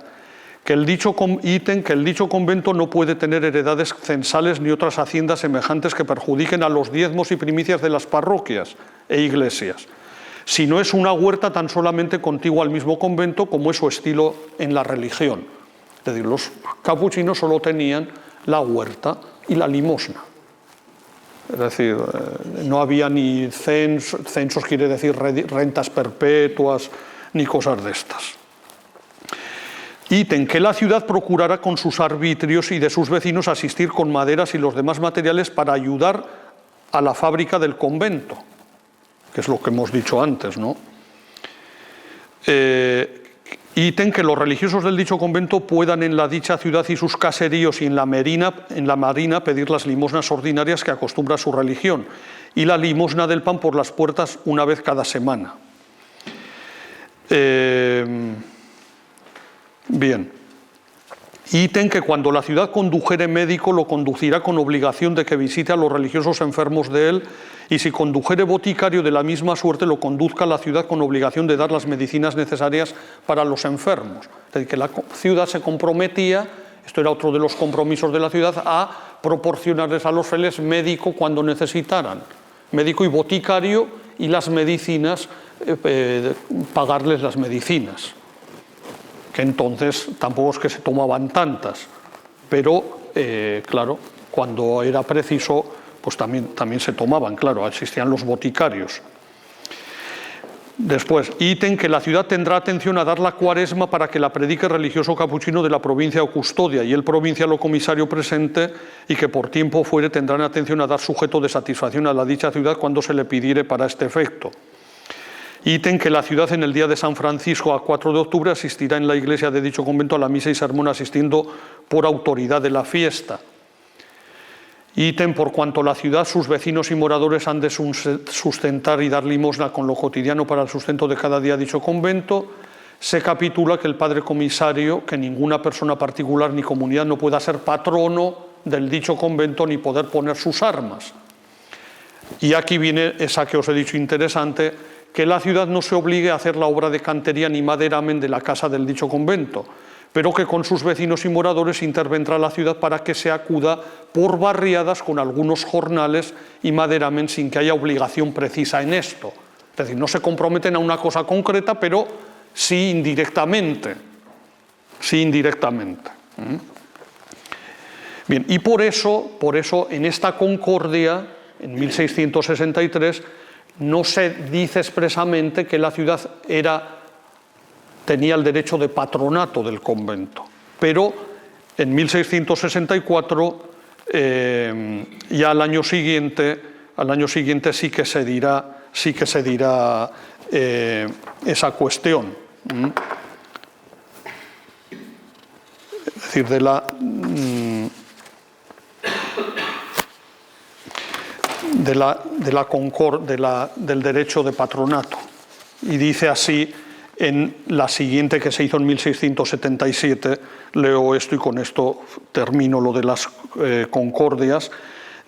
Que el dicho ítem que el dicho convento no puede tener heredades censales ni otras haciendas semejantes que perjudiquen a los diezmos y primicias de las parroquias e iglesias, si no es una huerta tan solamente contigua al mismo convento como es su estilo en la religión. Es decir, los capuchinos solo tenían la huerta y la limosna. Es decir, no había ni censos, quiere decir rentas perpetuas, ni cosas de estas. Ítem que la ciudad procurará con sus arbitrios y de sus vecinos asistir con maderas y los demás materiales para ayudar a la fábrica del convento, que es lo que hemos dicho antes, ¿no? Ítem que los religiosos del dicho convento puedan en la dicha ciudad y sus caseríos y en la marina pedir las limosnas ordinarias que acostumbra su religión y la limosna del pan por las puertas una vez cada semana. Bien. Ítem que cuando la ciudad condujere médico lo conducirá con obligación de que visite a los religiosos enfermos de él y si condujere boticario de la misma suerte lo conduzca a la ciudad con obligación de dar las medicinas necesarias para los enfermos. Es decir, que la ciudad se comprometía, esto era otro de los compromisos de la ciudad, a proporcionarles a los fieles médico cuando necesitaran, médico y boticario y las medicinas, pagarles las medicinas. Que entonces tampoco es que se tomaban tantas, pero claro, cuando era preciso, pues también se tomaban, claro, existían los boticarios. Después, ítem que la ciudad tendrá atención a dar la cuaresma para que la predique religioso capuchino de la provincia o custodia y el provincial o comisario presente y que por tiempo fuere tendrán atención a dar sujeto de satisfacción a la dicha ciudad cuando se le pidiere para este efecto. Ítem que la ciudad en el día de San Francisco a 4 de octubre asistirá en la iglesia de dicho convento a la misa y sermón asistiendo por autoridad de la fiesta. Ítem por cuanto la ciudad, sus vecinos y moradores han de sustentar y dar limosna con lo cotidiano para el sustento de cada día dicho convento, se capitula que el padre comisario, que ninguna persona particular ni comunidad no pueda ser patrono del dicho convento ni poder poner sus armas. Y aquí viene esa que os he dicho interesante, que la ciudad no se obligue a hacer la obra de cantería ni maderamen de la casa del dicho convento, pero que con sus vecinos y moradores intervendrá la ciudad para que se acuda por barriadas con algunos jornales y maderamen sin que haya obligación precisa en esto. Es decir, no se comprometen a una cosa concreta, pero sí indirectamente. Sí indirectamente. Bien, y por eso en esta concordia, en 1663, no se dice expresamente que la ciudad tenía el derecho de patronato del convento, pero en 1664 ya al año siguiente sí que se dirá esa cuestión. Es decir, del derecho de patronato. Y dice así en la siguiente, que se hizo en 1677, leo esto y con esto termino lo de las concordias.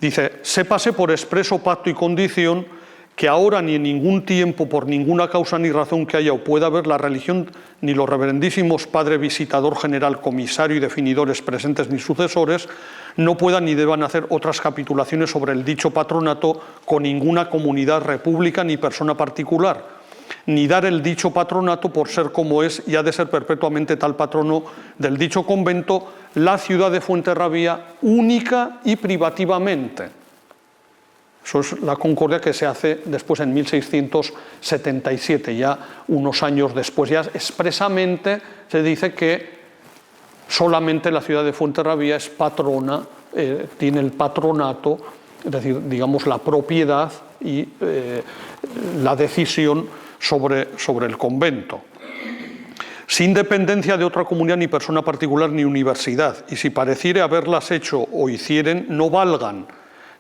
Dice: sépase por expreso pacto y condición que ahora ni en ningún tiempo, por ninguna causa ni razón que haya o pueda haber, la religión ni los reverendísimos Padre Visitador General, Comisario y definidores presentes ni sucesores no puedan ni deban hacer otras capitulaciones sobre el dicho patronato con ninguna comunidad, república ni persona particular, ni dar el dicho patronato por ser como es y ha de ser perpetuamente tal patrono del dicho convento la ciudad de Fuenterrabía única y privativamente. Eso es la concordia que se hace después en 1677, ya unos años después. Ya expresamente se dice que solamente la ciudad de Fuenterrabía es patrona, tiene el patronato, es decir, digamos, la propiedad y la decisión sobre el convento, sin dependencia de otra comunidad, ni persona particular, ni universidad, y si pareciere haberlas hecho o hicieren, no valgan,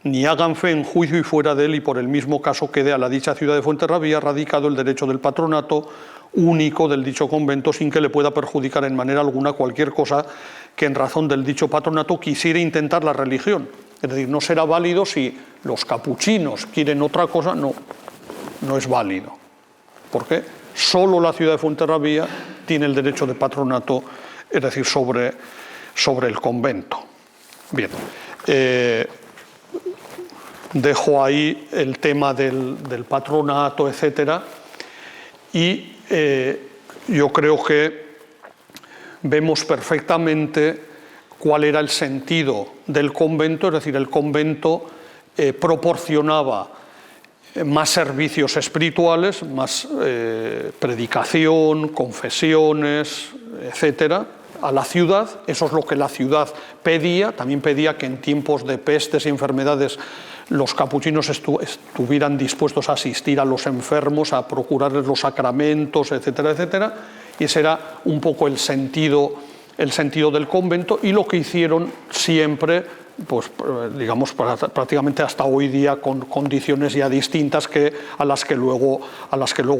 ni hagan fe en juicio y fuera de él, y por el mismo caso quede a la dicha ciudad de Fuenterrabía radicado el derecho del patronato único del dicho convento, sin que le pueda perjudicar en manera alguna cualquier cosa que en razón del dicho patronato quisiera intentar la religión. Es decir, no será válido si los capuchinos quieren otra cosa, no es válido. Porque solo la ciudad de Fuenterrabía tiene el derecho de patronato, es decir, sobre el convento. Bien. Dejo ahí el tema del patronato, etcétera, y yo creo que vemos perfectamente cuál era el sentido del convento. Es decir, el convento proporcionaba más servicios espirituales, más predicación, confesiones, etcétera, a la ciudad. Eso es lo que la ciudad pedía. También pedía que en tiempos de pestes y enfermedades los capuchinos estuvieran dispuestos a asistir a los enfermos, a procurarles los sacramentos, etcétera, etcétera. Y ese era un poco el sentido del convento, y lo que hicieron siempre, pues digamos prácticamente hasta hoy día, con condiciones ya distintas a las que luego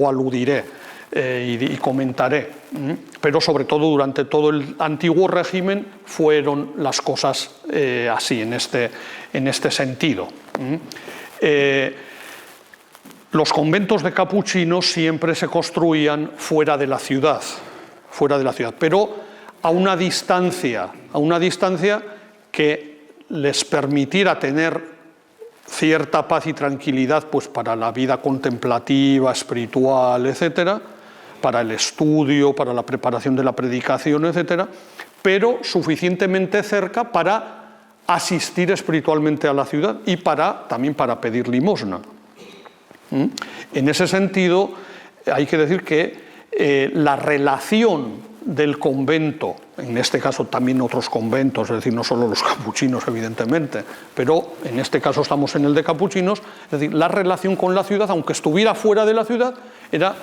aludiré y comentaré. Pero sobre todo durante todo el antiguo régimen fueron las cosas así, en este sentido. Los conventos de capuchinos siempre se construían fuera de la ciudad, pero a una distancia que les permitiera tener cierta paz y tranquilidad, pues para la vida contemplativa, espiritual, etcétera, para el estudio, para la preparación de la predicación, etcétera, pero suficientemente cerca para asistir espiritualmente a la ciudad y también para pedir limosna. En ese sentido, hay que decir que la relación del convento, en este caso también otros conventos, es decir, no solo los capuchinos, evidentemente, pero en este caso estamos en el de capuchinos, es decir, la relación con la ciudad, aunque estuviera fuera de la ciudad, era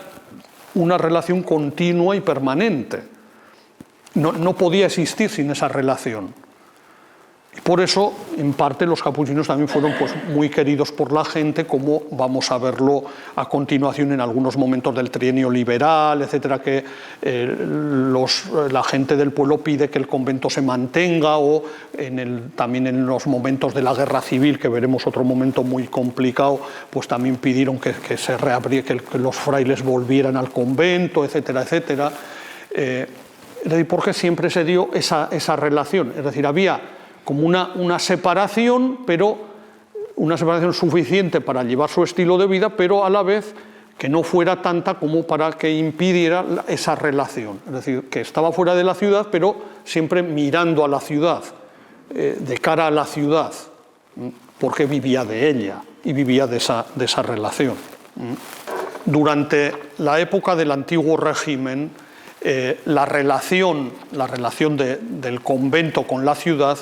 una relación continua y permanente. No podía existir sin esa relación. Por eso, en parte, los capuchinos también fueron pues, muy queridos por la gente, como vamos a verlo a continuación en algunos momentos del trienio liberal, etcétera, que la gente del pueblo pide que el convento se mantenga, o también en los momentos de la guerra civil, que veremos otro momento muy complicado, pues también pidieron que se reabriera, que los frailes volvieran al convento, etcétera, etcétera. Es decir, porque siempre se dio esa relación, es decir, había como una separación, pero una separación suficiente para llevar su estilo de vida, pero a la vez que no fuera tanta como para que impidiera esa relación. Es decir, que estaba fuera de la ciudad, pero siempre mirando a la ciudad, de cara a la ciudad, porque vivía de ella y vivía de esa relación. Durante la época del antiguo régimen, la relación del convento con la ciudad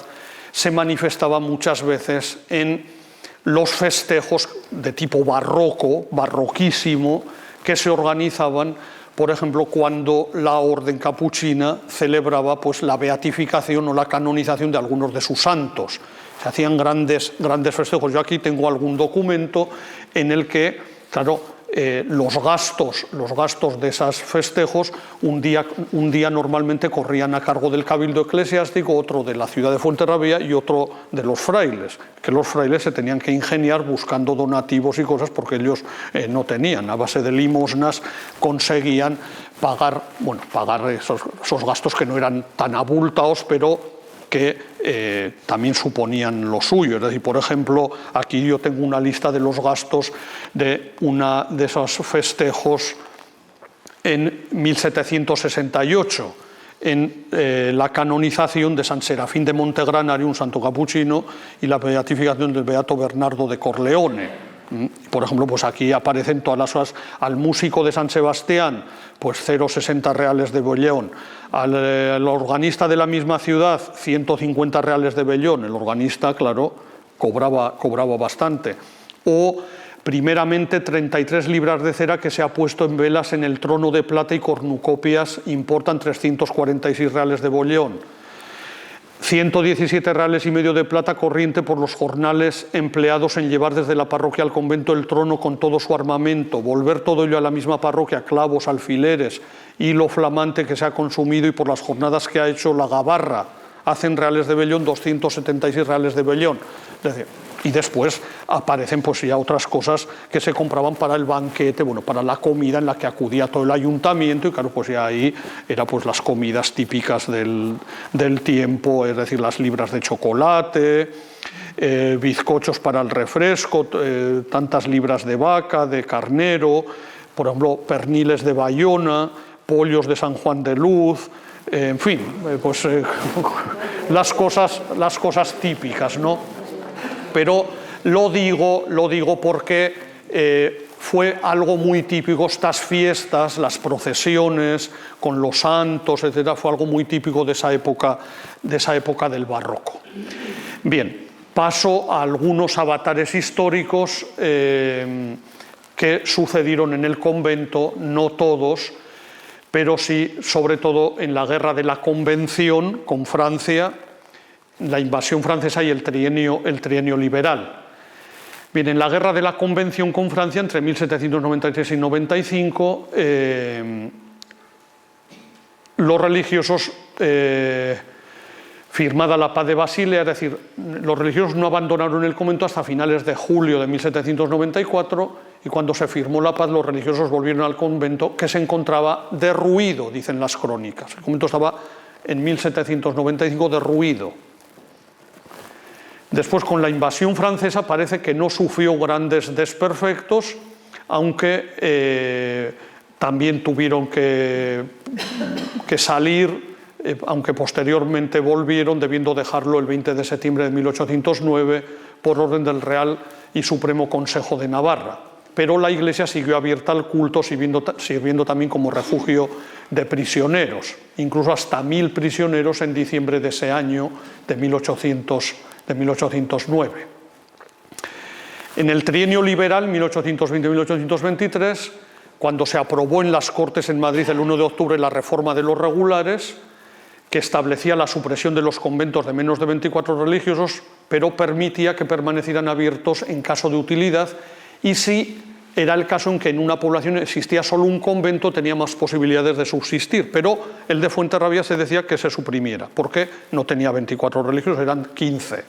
se manifestaba muchas veces en los festejos de tipo barroco, barroquísimo, que se organizaban, por ejemplo, cuando la orden capuchina celebraba pues, la beatificación o la canonización de algunos de sus santos. Se hacían grandes festejos. Yo aquí tengo algún documento en el que, claro, los gastos de esos festejos un día normalmente corrían a cargo del cabildo eclesiástico, otro de la ciudad de Fuenterrabía y otro de los frailes, que los frailes se tenían que ingeniar buscando donativos y cosas porque ellos no tenían, a base de limosnas conseguían pagar esos gastos que no eran tan abultados, pero que también suponían lo suyo. Es decir, por ejemplo, aquí yo tengo una lista de los gastos de una de esos festejos en 1768, en la canonización de San Serafín de Montegranario, un santo capuchino, y la beatificación del beato Bernardo de Corleone. Por ejemplo, pues aquí aparecen todas las cosas. Al músico de San Sebastián, pues 0,60 reales de Bellón. Al organista de la misma ciudad, 150 reales de Bellón. El organista, claro, cobraba bastante. O, primeramente, 33 libras de cera que se ha puesto en velas en el trono de plata y cornucopias importan 346 reales de Bellón. 117 reales y medio de plata corriente por los jornales empleados en llevar desde la parroquia al convento el trono con todo su armamento, volver todo ello a la misma parroquia, clavos, alfileres, hilo flamante que se ha consumido, y por las jornadas que ha hecho la gabarra, hacen reales de Bellón, 276 reales de Bellón. Es decir, y después aparecen pues ya otras cosas que se compraban para el banquete, para la comida en la que acudía todo el ayuntamiento, y claro, pues ya ahí eran pues las comidas típicas del tiempo, es decir, las libras de chocolate, bizcochos para el refresco, tantas libras de vaca, de carnero, por ejemplo, perniles de Bayona, pollos de San Juan de Luz, en fin, pues las cosas típicas, ¿no? Pero lo digo porque fue algo muy típico, estas fiestas, las procesiones con los santos, etcétera, fue algo muy típico de esa época del barroco. Bien, paso a algunos avatares históricos que sucedieron en el convento, no todos, pero sí, sobre todo en la guerra de la Convención con Francia, la invasión francesa y el trienio liberal. Bien, en la guerra de la Convención con Francia, entre 1793 y 95, los religiosos, firmada la paz de Basilea, es decir, los religiosos no abandonaron el convento hasta finales de julio de 1794, y cuando se firmó la paz, los religiosos volvieron al convento, que se encontraba derruido, dicen las crónicas. El convento estaba en 1795 derruido. Después, con la invasión francesa, parece que no sufrió grandes desperfectos, aunque también tuvieron que salir, aunque posteriormente volvieron, debiendo dejarlo el 20 de septiembre de 1809 por orden del Real y Supremo Consejo de Navarra. Pero la iglesia siguió abierta al culto, sirviendo también como refugio de prisioneros, incluso hasta 1000 prisioneros en diciembre de ese año de 1809. En el trienio liberal, 1820-1823, cuando se aprobó en las Cortes en Madrid el 1 de octubre la reforma de los regulares, que establecía la supresión de los conventos de menos de 24 religiosos, pero permitía que permanecieran abiertos en caso de utilidad, y si era el caso en que en una población existía solo un convento, tenía más posibilidades de subsistir, pero el de Fuenterrabía se decía que se suprimiera, porque no tenía 24 religiosos, eran 15.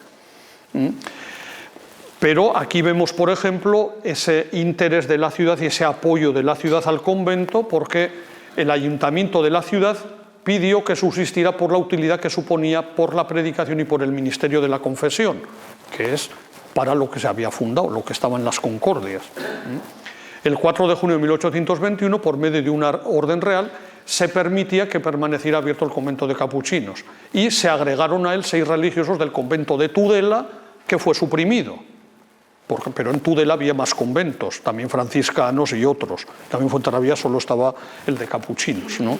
Pero aquí vemos, por ejemplo, ese interés de la ciudad y ese apoyo de la ciudad al convento, porque el ayuntamiento de la ciudad pidió que subsistiera por la utilidad que suponía por la predicación y por el ministerio de la confesión, que es para lo que se había fundado, lo que estaba en las concordias. El 4 de junio de 1821, por medio de una orden real, se permitía que permaneciera abierto el convento de capuchinos, y se agregaron a él 6 religiosos del convento de Tudela, que fue suprimido. Pero en Tudela había más conventos, también franciscanos y otros. También en Fuenterrabía solo estaba el de capuchinos, ¿no?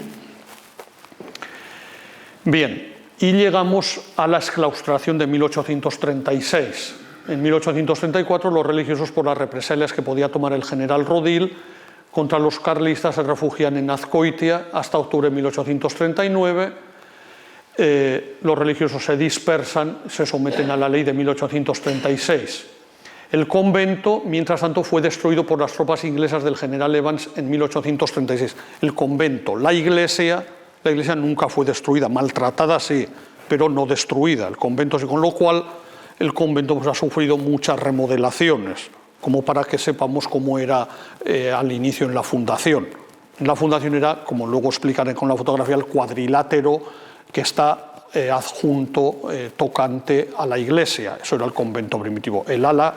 Bien, y llegamos a la exclaustración de 1836. En 1834 los religiosos, por las represalias que podía tomar el general Rodil contra los carlistas, se refugian en Azcoitia hasta octubre de 1839. Los religiosos se dispersan, se someten a la ley de 1836. El convento, mientras tanto, fue destruido por las tropas inglesas del general Evans en 1836. El convento, la iglesia nunca fue destruida, maltratada sí, pero no destruida. El convento sí, con lo cual el convento pues ha sufrido muchas remodelaciones, como para que sepamos cómo era al inicio en la fundación. En la fundación era, como luego explicaré con la fotografía, el cuadrilátero que está adjunto, tocante a la iglesia. Eso era el convento primitivo. El ala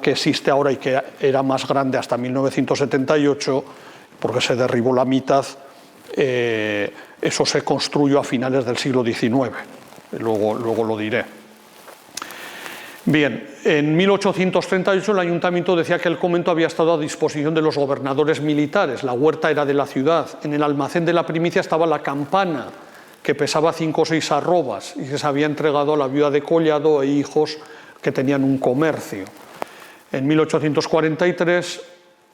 que existe ahora y que era más grande hasta 1978, porque se derribó la mitad, eso se construyó a finales del siglo XIX. Luego lo diré. Bien, en 1838 el ayuntamiento decía que el convento había estado a disposición de los gobernadores militares, la huerta era de la ciudad, en el almacén de la primicia estaba la campana, que pesaba 5 o 6 arrobas y que se había entregado a la viuda de Collado e hijos que tenían un comercio. En 1843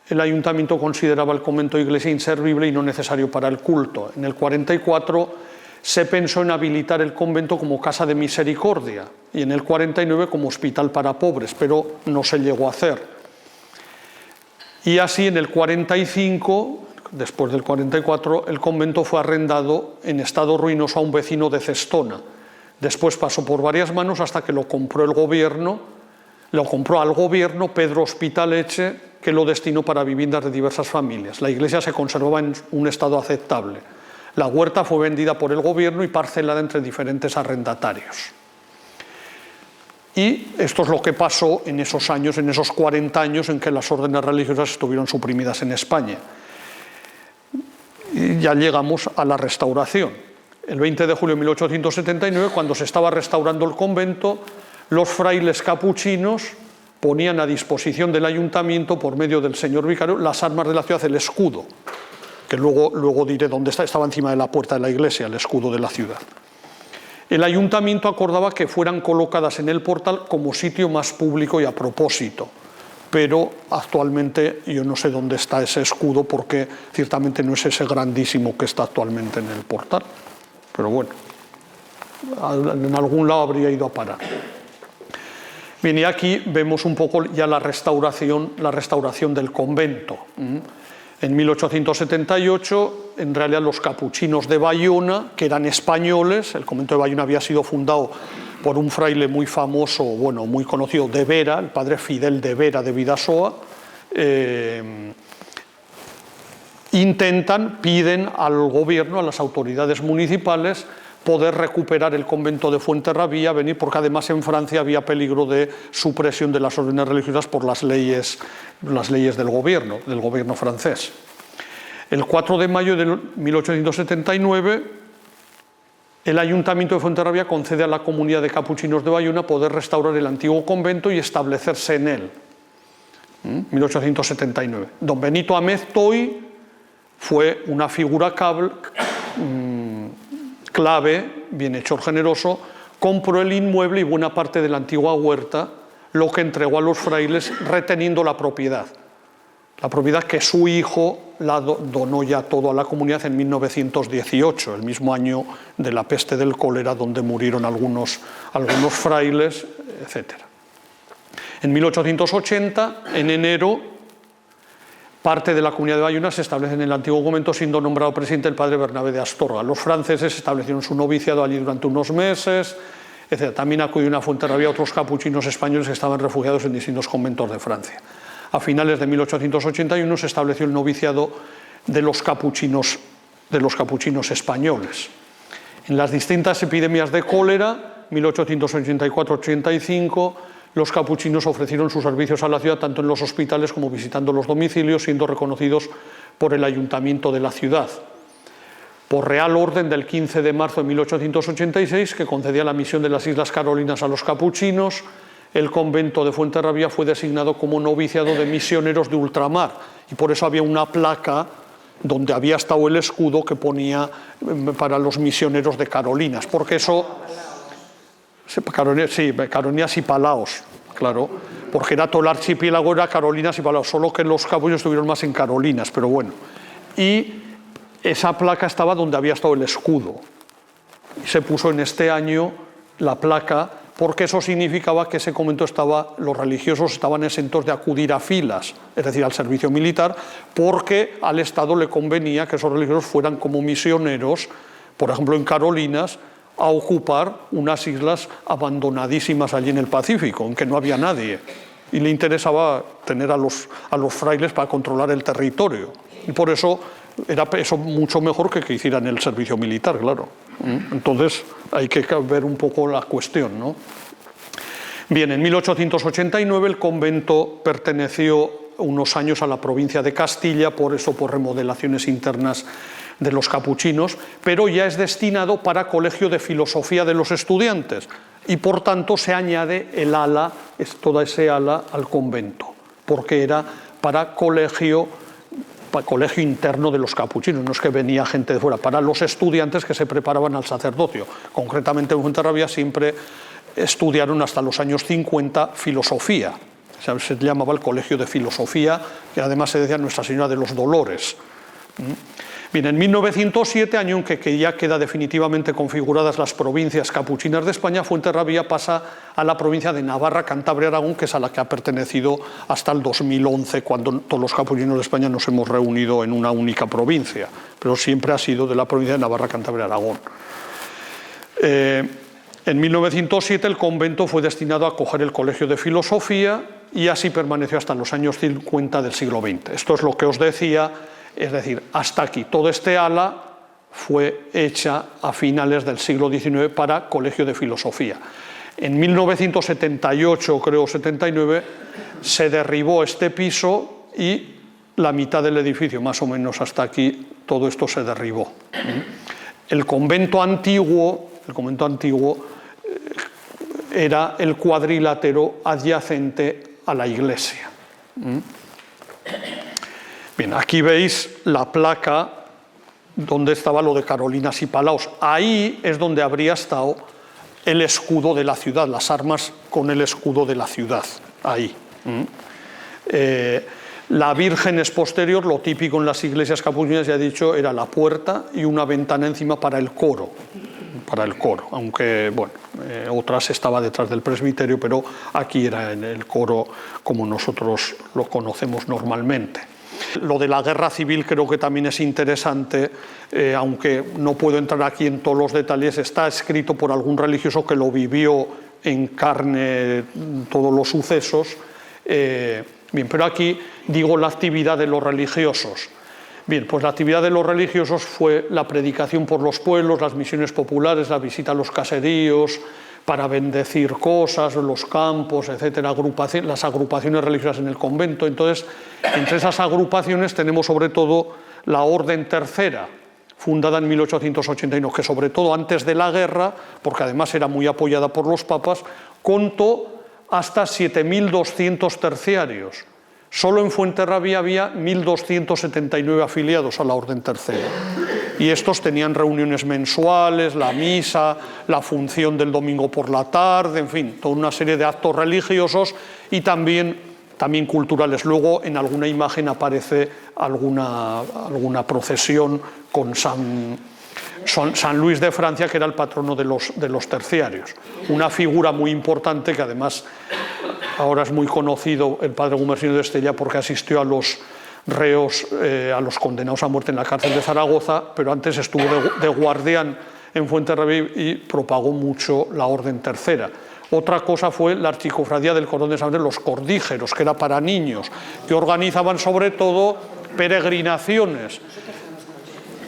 el ayuntamiento consideraba el convento iglesia inservible y no necesario para el culto. En el 44 se pensó en habilitar el convento como casa de misericordia y en el 49 como hospital para pobres, pero no se llegó a hacer. Y así en el 45, después del 44, el convento fue arrendado en estado ruinoso a un vecino de Cestona. Después pasó por varias manos hasta que lo compró el gobierno, lo compró al gobierno Pedro Hospitaleche, que lo destinó para viviendas de diversas familias. La iglesia se conservaba en un estado aceptable. La huerta fue vendida por el gobierno y parcelada entre diferentes arrendatarios. Y esto es lo que pasó en esos años, en esos 40 años en que las órdenes religiosas estuvieron suprimidas en España. Y ya llegamos a la restauración. El 20 de julio de 1879, cuando se estaba restaurando el convento, los frailes capuchinos ponían a disposición del ayuntamiento, por medio del señor vicario, las armas de la ciudad, el escudo, que luego diré dónde estaba encima de la puerta de la iglesia, el escudo de la ciudad. El ayuntamiento acordaba que fueran colocadas en el portal como sitio más público y a propósito, pero actualmente yo no sé dónde está ese escudo, porque ciertamente no es ese grandísimo que está actualmente en el portal, pero bueno, en algún lado habría ido a parar. Bien, y aquí vemos un poco ya la restauración del convento. En 1878, en realidad los capuchinos de Bayona, que eran españoles, el convento de Bayona había sido fundado por un fraile muy famoso, bueno, muy conocido, de Vera, el padre Fidel de Vera de Vidasoa, piden al gobierno, a las autoridades municipales, poder recuperar el convento de Fuenterrabía, porque además en Francia había peligro de supresión de las órdenes religiosas por las leyes del gobierno francés. El 4 de mayo de 1879, el ayuntamiento de Fuenterrabía concede a la comunidad de capuchinos de Bayona poder restaurar el antiguo convento y establecerse en él. 1879. Don Benito Améz Toy fue una figura clave, bienhechor generoso, compró el inmueble y buena parte de la antigua huerta, lo que entregó a los frailes reteniendo la propiedad. La propiedad que su hijo la donó ya todo a la comunidad en 1918, el mismo año de la peste del cólera, donde murieron algunos frailes, etc. En 1880, en enero, parte de la comunidad de Bayona se establece en el antiguo convento, siendo nombrado presidente el padre Bernabé de Astorga. Los franceses establecieron su noviciado allí durante unos meses, etc. También acudieron a Fuenterrabía otros capuchinos españoles que estaban refugiados en distintos conventos de Francia. A finales de 1881 se estableció el noviciado de los capuchinos españoles. En las distintas epidemias de cólera, 1884-85, los capuchinos ofrecieron sus servicios a la ciudad tanto en los hospitales como visitando los domicilios, siendo reconocidos por el ayuntamiento de la ciudad. Por real orden del 15 de marzo de 1886, que concedía la misión de las Islas Carolinas a los capuchinos, el convento de Fuenterrabía fue designado como noviciado de misioneros de ultramar, y por eso había una placa donde había estado el escudo que ponía para los misioneros de Carolinas, porque eso... Sí, Carolinas y Palaos, claro, porque era todo el archipiélago, era Carolinas y Palaos, solo que los capuchinos estuvieron más en Carolinas, pero bueno. Y esa placa estaba donde había estado el escudo, y se puso en este año la placa, porque eso significaba que ese convento los religiosos estaban exentos de acudir a filas, es decir, al servicio militar, porque al Estado le convenía que esos religiosos fueran como misioneros, por ejemplo en Carolinas, a ocupar unas islas abandonadísimas allí en el Pacífico, en que no había nadie, y le interesaba tener a los frailes para controlar el territorio, y por eso era eso mucho mejor que hicieran el servicio militar, claro. Entonces hay que ver un poco la cuestión, ¿no? Bien, en 1889 el convento perteneció unos años a la provincia de Castilla, por remodelaciones internas de los capuchinos, pero ya es destinado para colegio de filosofía de los estudiantes, y por tanto se añade toda ese ala al convento, porque era para colegio interno de los capuchinos, no es que venía gente de fuera, para los estudiantes que se preparaban al sacerdocio. Concretamente en Fuenterrabía siempre estudiaron hasta los años 50 filosofía, se llamaba el colegio de filosofía, que además se decía Nuestra Señora de los Dolores. Bien, en 1907, año en que ya queda definitivamente configuradas las provincias capuchinas de España, Fuenterrabía pasa a la provincia de Navarra, Cantabria, Aragón, que es a la que ha pertenecido hasta el 2011, cuando todos los capuchinos de España nos hemos reunido en una única provincia, pero siempre ha sido de la provincia de Navarra, Cantabria, Aragón. En 1907 el convento fue destinado a acoger el colegio de filosofía y así permaneció hasta los años 50 del siglo XX. Esto es lo que os decía. Es decir, hasta aquí, todo este ala fue hecha a finales del siglo XIX para colegio de filosofía. En 1978, creo 79, se derribó este piso y la mitad del edificio, más o menos hasta aquí, todo esto se derribó. El convento antiguo era el cuadrilátero adyacente a la iglesia. Bien, aquí veis la placa donde estaba lo de Carolinas y Palaos. Ahí es donde habría estado el escudo de la ciudad, las armas con el escudo de la ciudad, ahí. La Virgen es posterior, lo típico en las iglesias capuchinas, ya he dicho, era la puerta y una ventana encima para el coro, aunque, bueno, otras estaba detrás del presbiterio, pero aquí era en el coro como nosotros lo conocemos normalmente. Lo de la guerra civil creo que también es interesante, aunque no puedo entrar aquí en todos los detalles, está escrito por algún religioso que lo vivió en carne todos los sucesos. Bien, pero aquí digo la actividad de los religiosos. Bien, pues la actividad de los religiosos fue la predicación por los pueblos, las misiones populares, la visita a los caseríos, para bendecir cosas, los campos, etcétera, las agrupaciones religiosas en el convento. Entonces, entre esas agrupaciones tenemos sobre todo la Orden Tercera, fundada en 1881, que sobre todo antes de la guerra, porque además era muy apoyada por los papas, contó hasta 7.200 terciarios. Solo en Fuenterrabía había 1.279 afiliados a la Orden Tercera. Y estos tenían reuniones mensuales, la misa, la función del domingo por la tarde, en fin, toda una serie de actos religiosos y también también culturales. Luego en alguna imagen aparece alguna procesión con San Luis de Francia, que era el patrono de los terciarios. Una figura muy importante que además ahora es muy conocido el padre Gumersindo de Estella porque asistió a los reos, a los condenados a muerte en la cárcel de Zaragoza, pero antes estuvo de guardián en Fuenterrabía y propagó mucho la Orden Tercera. Otra cosa fue la Archicofradía del Cordón de San Andrés, los cordígeros, que era para niños, que organizaban sobre todo peregrinaciones.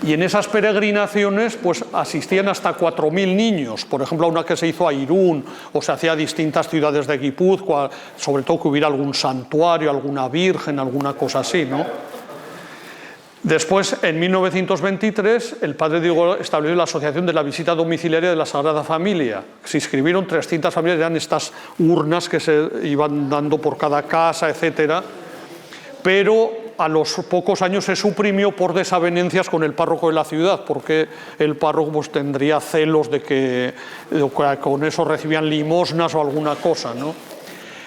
Y en esas peregrinaciones pues asistían hasta 4.000 niños, por ejemplo a una que se hizo a Irún, o se hacía a distintas ciudades de Guipúzcoa, sobre todo que hubiera algún santuario, alguna virgen, alguna cosa así, ¿no? Después, en 1923, el padre Diego estableció la Asociación de la Visita Domiciliaria de la Sagrada Familia. Se inscribieron 300 familias, eran estas urnas que se iban dando por cada casa, etcétera, pero a los pocos años se suprimió por desavenencias con el párroco de la ciudad, porque el párroco pues, tendría celos de que con eso recibían limosnas o alguna cosa, ¿no?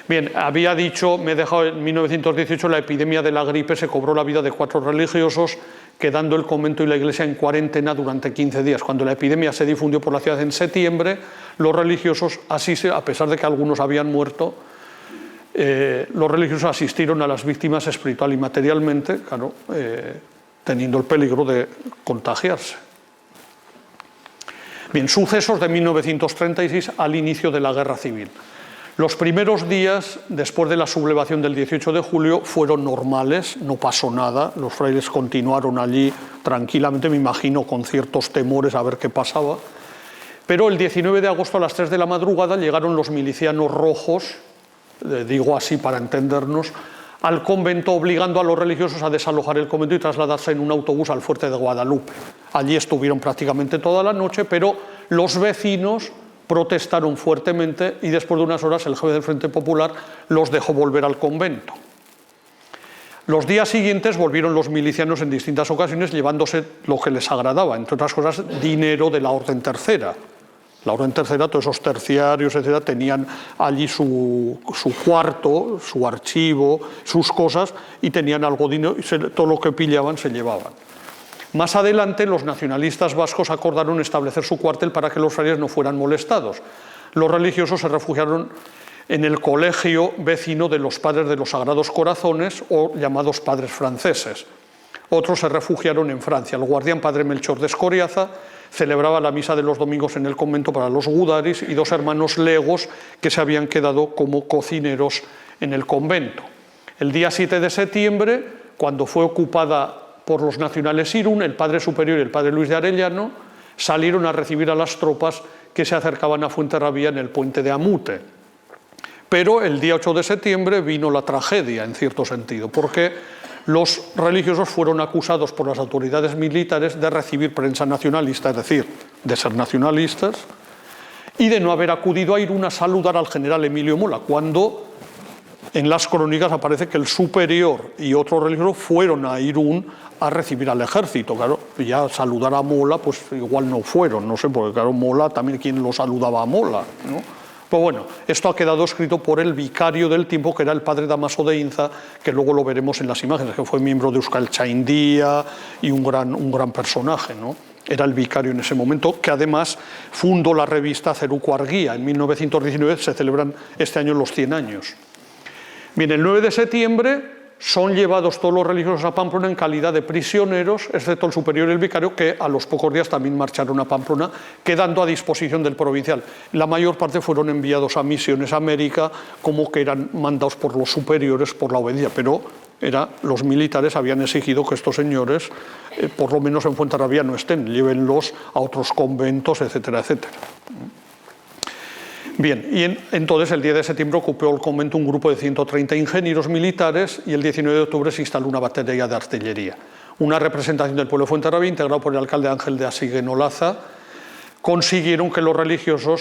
Bien, había dicho, me he dejado en 1918, la epidemia de la gripe se cobró la vida de 4 religiosos, quedando el convento y la iglesia en cuarentena durante 15 días. Cuando la epidemia se difundió por la ciudad en septiembre, los religiosos, a pesar de que algunos habían muerto, los religiosos asistieron a las víctimas espiritual y materialmente, claro, teniendo el peligro de contagiarse. Bien, sucesos de 1936 al inicio de la Guerra Civil. Los primeros días, después de la sublevación del 18 de julio, fueron normales, no pasó nada, los frailes continuaron allí tranquilamente, me imagino con ciertos temores a ver qué pasaba, pero el 19 de agosto a las 3 de la madrugada llegaron los milicianos rojos, digo así para entendernos, al convento, obligando a los religiosos a desalojar el convento y trasladarse en un autobús al fuerte de Guadalupe. Allí estuvieron prácticamente toda la noche, pero los vecinos protestaron fuertemente y después de unas horas el jefe del Frente Popular los dejó volver al convento. Los días siguientes volvieron los milicianos en distintas ocasiones llevándose lo que les agradaba, entre otras cosas dinero de la Orden Tercera. La Orden Tercera, todos esos terciarios, etcétera, tenían allí su cuarto, su archivo, sus cosas, y tenían algo de dinero, y todo lo que pillaban se llevaban. Más adelante, los nacionalistas vascos acordaron establecer su cuartel para que los frailes no fueran molestados. Los religiosos se refugiaron en el colegio vecino de los Padres de los Sagrados Corazones, o llamados Padres Franceses. Otros se refugiaron en Francia. El guardián Padre Melchor de Escoriaza celebraba la misa de los domingos en el convento para los gudaris y 2 hermanos legos que se habían quedado como cocineros en el convento. El día 7 de septiembre, cuando fue ocupada por los nacionales Irún, el padre superior y el padre Luis de Arellano salieron a recibir a las tropas que se acercaban a Fuenterrabía en el puente de Amute. Pero el día 8 de septiembre vino la tragedia, en cierto sentido, porque los religiosos fueron acusados por las autoridades militares de recibir prensa nacionalista, es decir, de ser nacionalistas, y de no haber acudido a Irún a saludar al general Emilio Mola, cuando en las crónicas aparece que el superior y otros religiosos fueron a Irún a recibir al ejército. Claro, ya saludar a Mola, pues igual no fueron, no sé, porque claro, Mola también, ¿quién lo saludaba a Mola?, ¿no? Pues bueno, esto ha quedado escrito por el vicario del tiempo, que era el padre Damaso de Inza, que luego lo veremos en las imágenes, que fue miembro de Euskaltzaindia y un gran personaje, ¿no? Era el vicario en ese momento, que además fundó la revista Zeruko Argia. En 1919 se celebran este año los 100 años. Bien, el 9 de septiembre son llevados todos los religiosos a Pamplona en calidad de prisioneros, excepto el superior y el vicario, que a los pocos días también marcharon a Pamplona, quedando a disposición del provincial. La mayor parte fueron enviados a Misiones América, como que eran mandados por los superiores por la obediencia, pero los militares habían exigido que estos señores, por lo menos en Fuenterrabía, no estén, llévenlos a otros conventos, etcétera, etcétera. Bien, y entonces el 10 de septiembre ocupó el convento un grupo de 130 ingenieros militares y el 19 de octubre se instaló una batería de artillería. Una representación del pueblo de Fuenterrabía, integrado por el alcalde Ángel de Asiguen Olaza, consiguieron que los religiosos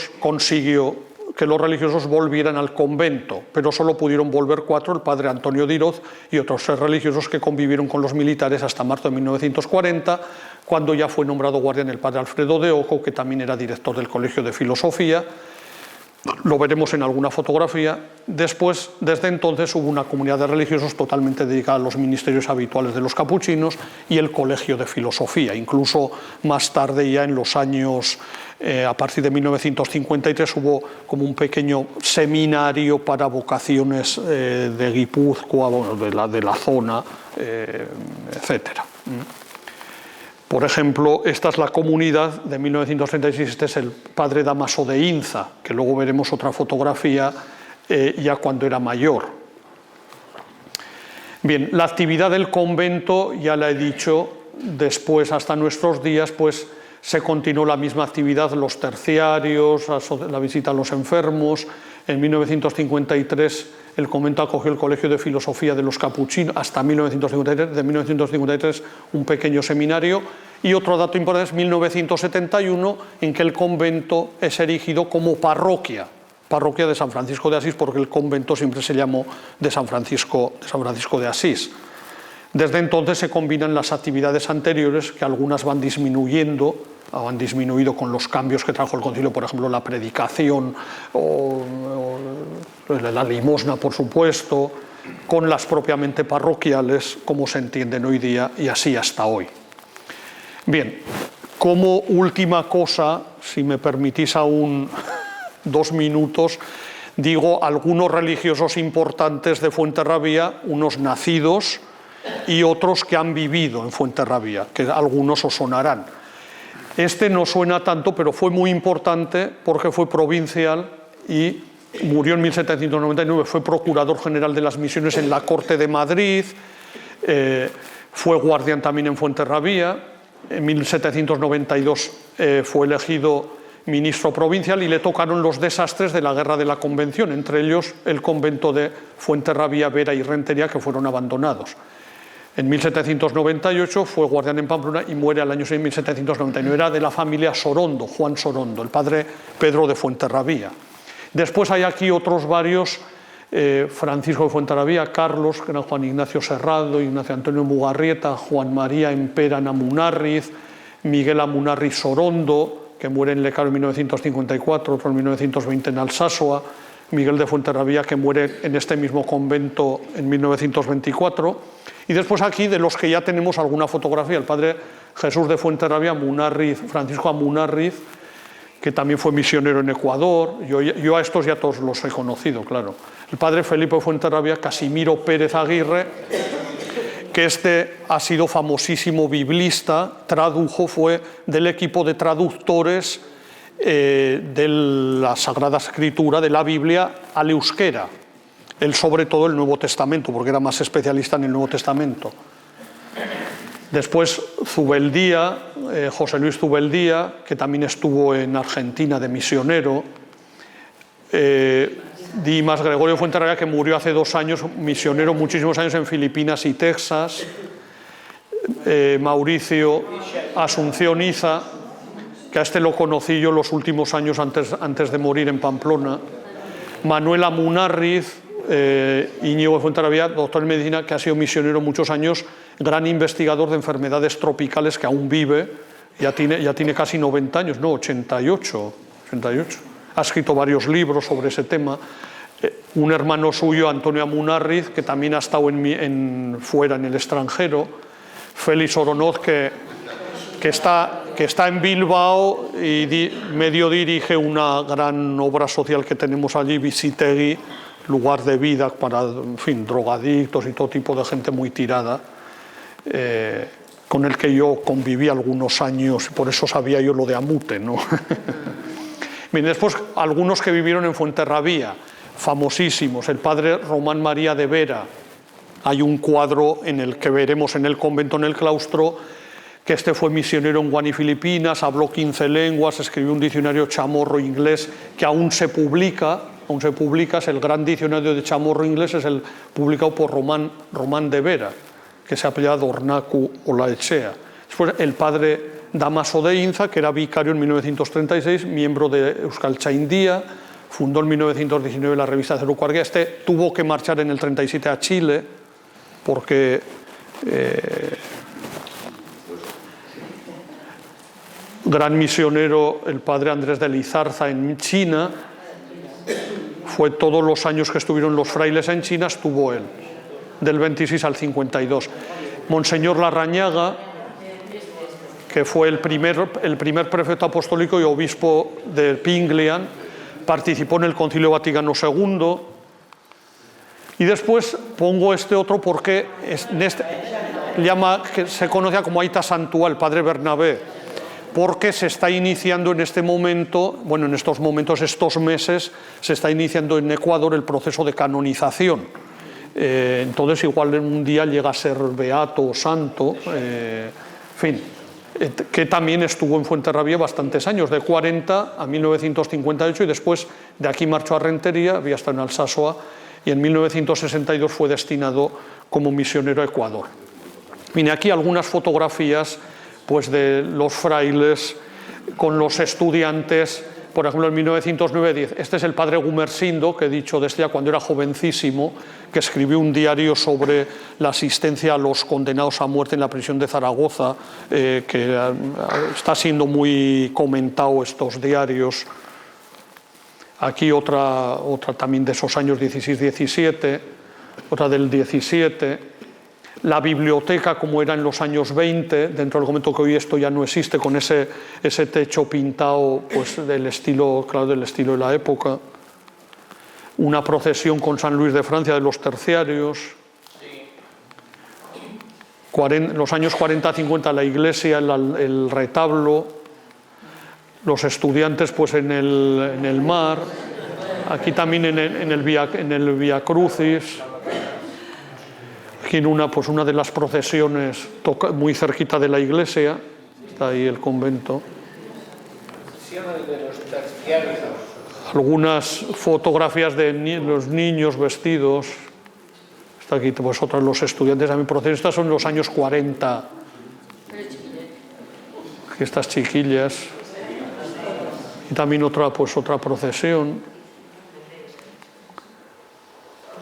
volvieran al convento, pero solo pudieron volver 4, el padre Antonio Diroz y otros 6 religiosos que convivieron con los militares hasta marzo de 1940, cuando ya fue nombrado guardián el padre Alfredo de Ojo, que también era director del Colegio de Filosofía. lo veremos en alguna fotografía. Después, desde entonces, hubo una comunidad de religiosos totalmente dedicada a los ministerios habituales de los capuchinos y el colegio de filosofía. Incluso más tarde, ya en los años, a partir de 1953, hubo como un pequeño seminario para vocaciones de Guipúzcoa, bueno, de la zona, etcétera. Por ejemplo, esta es la comunidad de 1936, este es el padre Dámaso de Inza, que luego veremos otra fotografía ya cuando era mayor. Bien, la actividad del convento, ya la he dicho, después hasta nuestros días, pues se continuó la misma actividad, los terciarios, la visita a los enfermos. En 1953 el convento acogió el Colegio de Filosofía de los Capuchinos hasta 1953, de 1953 un pequeño seminario, y otro dato importante es 1971, en que el convento es erigido como parroquia de San Francisco de Asís, porque el convento siempre se llamó de San Francisco de Asís. Desde entonces se combinan las actividades anteriores, que algunas van disminuyendo, o han disminuido con los cambios que trajo el concilio, por ejemplo, la predicación o la limosna, por supuesto, con las propiamente parroquiales, como se entienden hoy día, y así hasta hoy. Bien, como última cosa, si me permitís aún 2 minutos, digo algunos religiosos importantes de Fuenterrabía, unos nacidos y otros que han vivido en Fuenterrabía, que algunos os sonarán. Este no suena tanto, pero fue muy importante porque fue provincial y murió en 1799, fue procurador general de las misiones en la Corte de Madrid, fue guardián también en Fuenterrabía, en 1792 fue elegido ministro provincial y le tocaron los desastres de la Guerra de la Convención, entre ellos el convento de Fuenterrabía, Vera y Rentería, que fueron abandonados. En 1798 fue guardián en Pamplona y muere al año 1799. Era de la familia Sorondo, Juan Sorondo, el padre Pedro de Fuenterrabía. Después hay aquí otros varios, Francisco de Fuenterrabía, Carlos, que era Juan Ignacio Serrado, Ignacio Antonio Mugarrieta, Juan María Empera Amunarriz, Miguel Amunarriz Sorondo, que muere en Lecaro en 1954, otro en 1920 en Alsasua, Miguel de Fuenterrabía, que muere en este mismo convento en 1924. Y después aquí, de los que ya tenemos alguna fotografía, el padre Jesús de Fuenterrabía, Francisco Amunarriz, que también fue misionero en Ecuador. Yo a estos ya todos los he conocido, claro. El padre Felipe de Fuenterrabía, Casimiro Pérez Aguirre, que este ha sido famosísimo biblista, tradujo, fue del equipo de traductores de la Sagrada Escritura, de la Biblia, al euskera. Él sobre todo el Nuevo Testamento, porque era más especialista en el Nuevo Testamento. Después Zubeldía, José Luis Zubeldía, que también estuvo en Argentina de misionero. Dimas Gregorio Fuenterrabía, que murió hace 2 años, misionero muchísimos años en Filipinas y Texas. Mauricio Asunción Iza, que a este lo conocí yo los últimos años antes de morir en Pamplona. Manuel Amunarriz, Íñigo de Fuenterrabía, doctor en medicina, que ha sido misionero muchos años, gran investigador de enfermedades tropicales, que aún vive, ya tiene casi 90 años, no, 88. Ha escrito varios libros sobre ese tema. Un hermano suyo, Antonio Amunarriz, que también ha estado fuera en el extranjero. Félix Oronoz, que está en Bilbao y medio dirige una gran obra social que tenemos allí, Bizitegui, lugar de vida para, en fin, drogadictos y todo tipo de gente muy tirada, con el que yo conviví algunos años, por eso sabía yo lo de Amute, ¿no? Bien, después algunos que vivieron en Fuenterrabía, famosísimos, el padre Román María de Vera. Hay un cuadro en el que veremos en el convento, en el claustro, que este fue misionero en Guam y Filipinas, habló 15 lenguas, escribió un diccionario chamorro inglés que aún se publica, es el gran diccionario de chamorro inglés, es el publicado por Román de Vera, que se apellida Dornacu Olaechea. Después el padre Dámaso de Inza, que era vicario en 1936, miembro de Euskaltzaindia, fundó en 1919 la revista Zerukoargia. Este tuvo que marchar en el 37 a Chile porque gran misionero el padre Andrés de Lizarza en China, fue todos los años que estuvieron los frailes en China, estuvo él, del 26 al 52. Monseñor Larrañaga, que fue el primer prefecto apostólico y obispo de Pinglian, participó en el Concilio Vaticano II. Y después pongo este otro porque se conoce como Aita Santua, el padre Bernabé, porque se está iniciando en este momento, bueno, en estos momentos, estos meses, se está iniciando en Ecuador el proceso de canonización. Entonces igual en un día llega a ser beato o santo, en fin, que también estuvo en Fuenterrabía bastantes años, de 40 a 1958, y después de aquí marchó a Rentería, había estado en Alsasua, y en 1962 fue destinado como misionero a Ecuador. Vine aquí algunas fotografías pues, de los frailes con los estudiantes. Por ejemplo, en 1909, este es el padre Gumersindo, que he dicho desde ya cuando era jovencísimo, que escribió un diario sobre la asistencia a los condenados a muerte en la prisión de Zaragoza, que está siendo muy comentado estos diarios. Aquí otra también de esos años 16-17, otra del 17. La biblioteca, como era en los años 20, dentro del convento, que hoy esto ya no existe, con ese techo pintado pues, del estilo, claro, del estilo de la época. Una procesión con San Luis de Francia de los terciarios. Los años 40-50 la iglesia, el retablo, los estudiantes pues, en el mar. Aquí también en el Via Crucis. Aquí en una de las procesiones muy cerquita de la iglesia, está ahí el convento. Algunas fotografías de los niños vestidos. Está aquí pues otras los estudiantes también procesiones. Estas son los años 40. Aquí estas chiquillas. Y también otra procesión.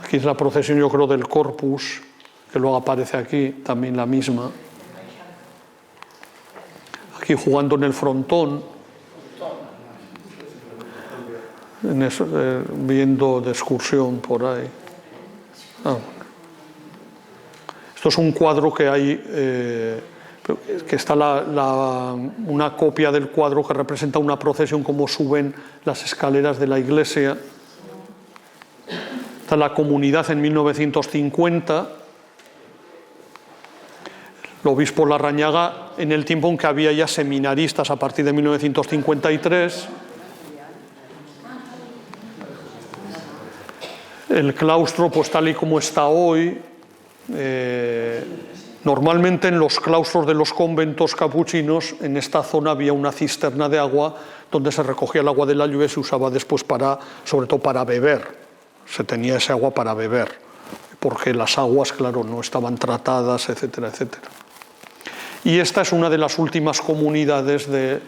Aquí es la procesión, yo creo, del Corpus, que luego aparece aquí, también la misma. Aquí jugando en el frontón, viendo de excursión por ahí. Esto es un cuadro que hay, que está una copia del cuadro que representa una procesión, como suben las escaleras de la iglesia. Está la comunidad en 1950. El obispo Larrañaga, en el tiempo en que había ya seminaristas a partir de 1953. El claustro, pues tal y como está hoy, normalmente en los claustros de los conventos capuchinos, en esta zona había una cisterna de agua donde se recogía el agua de la lluvia y se usaba después sobre todo para beber. Se tenía ese agua para beber, porque las aguas, claro, no estaban tratadas, etcétera, etcétera. Y esta es una de las últimas comunidades de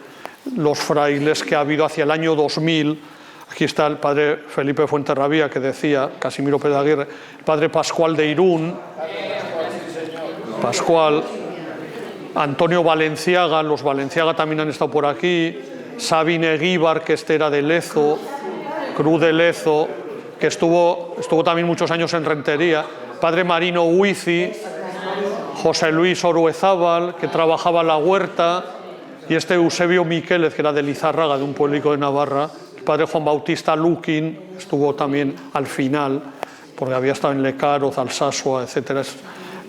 los frailes que ha habido hacia el año 2000. Aquí está el padre Felipe Fuenterrabía, que decía, Casimiro Pérez Aguirre, el padre Pascual de Irún, Pascual, Antonio Valenciaga, los Valenciaga también han estado por aquí, Sabine Guíbar, que este era de Lezo, Cruz de Lezo, que estuvo también muchos años en Rentería, padre Marino Huici, José Luis Oruezábal, que trabajaba en la huerta, y este Eusebio Miquélez, que era de Lizárraga, de un pueblico de Navarra, el padre Juan Bautista Luquín, estuvo también al final, porque había estado en Lecaroz, Alsasua, etc.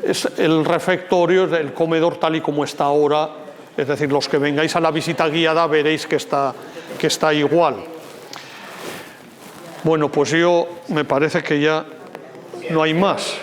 Es el refectorio, el comedor tal y como está ahora, es decir, los que vengáis a la visita guiada veréis que está igual. Bueno, pues me parece que ya no hay más.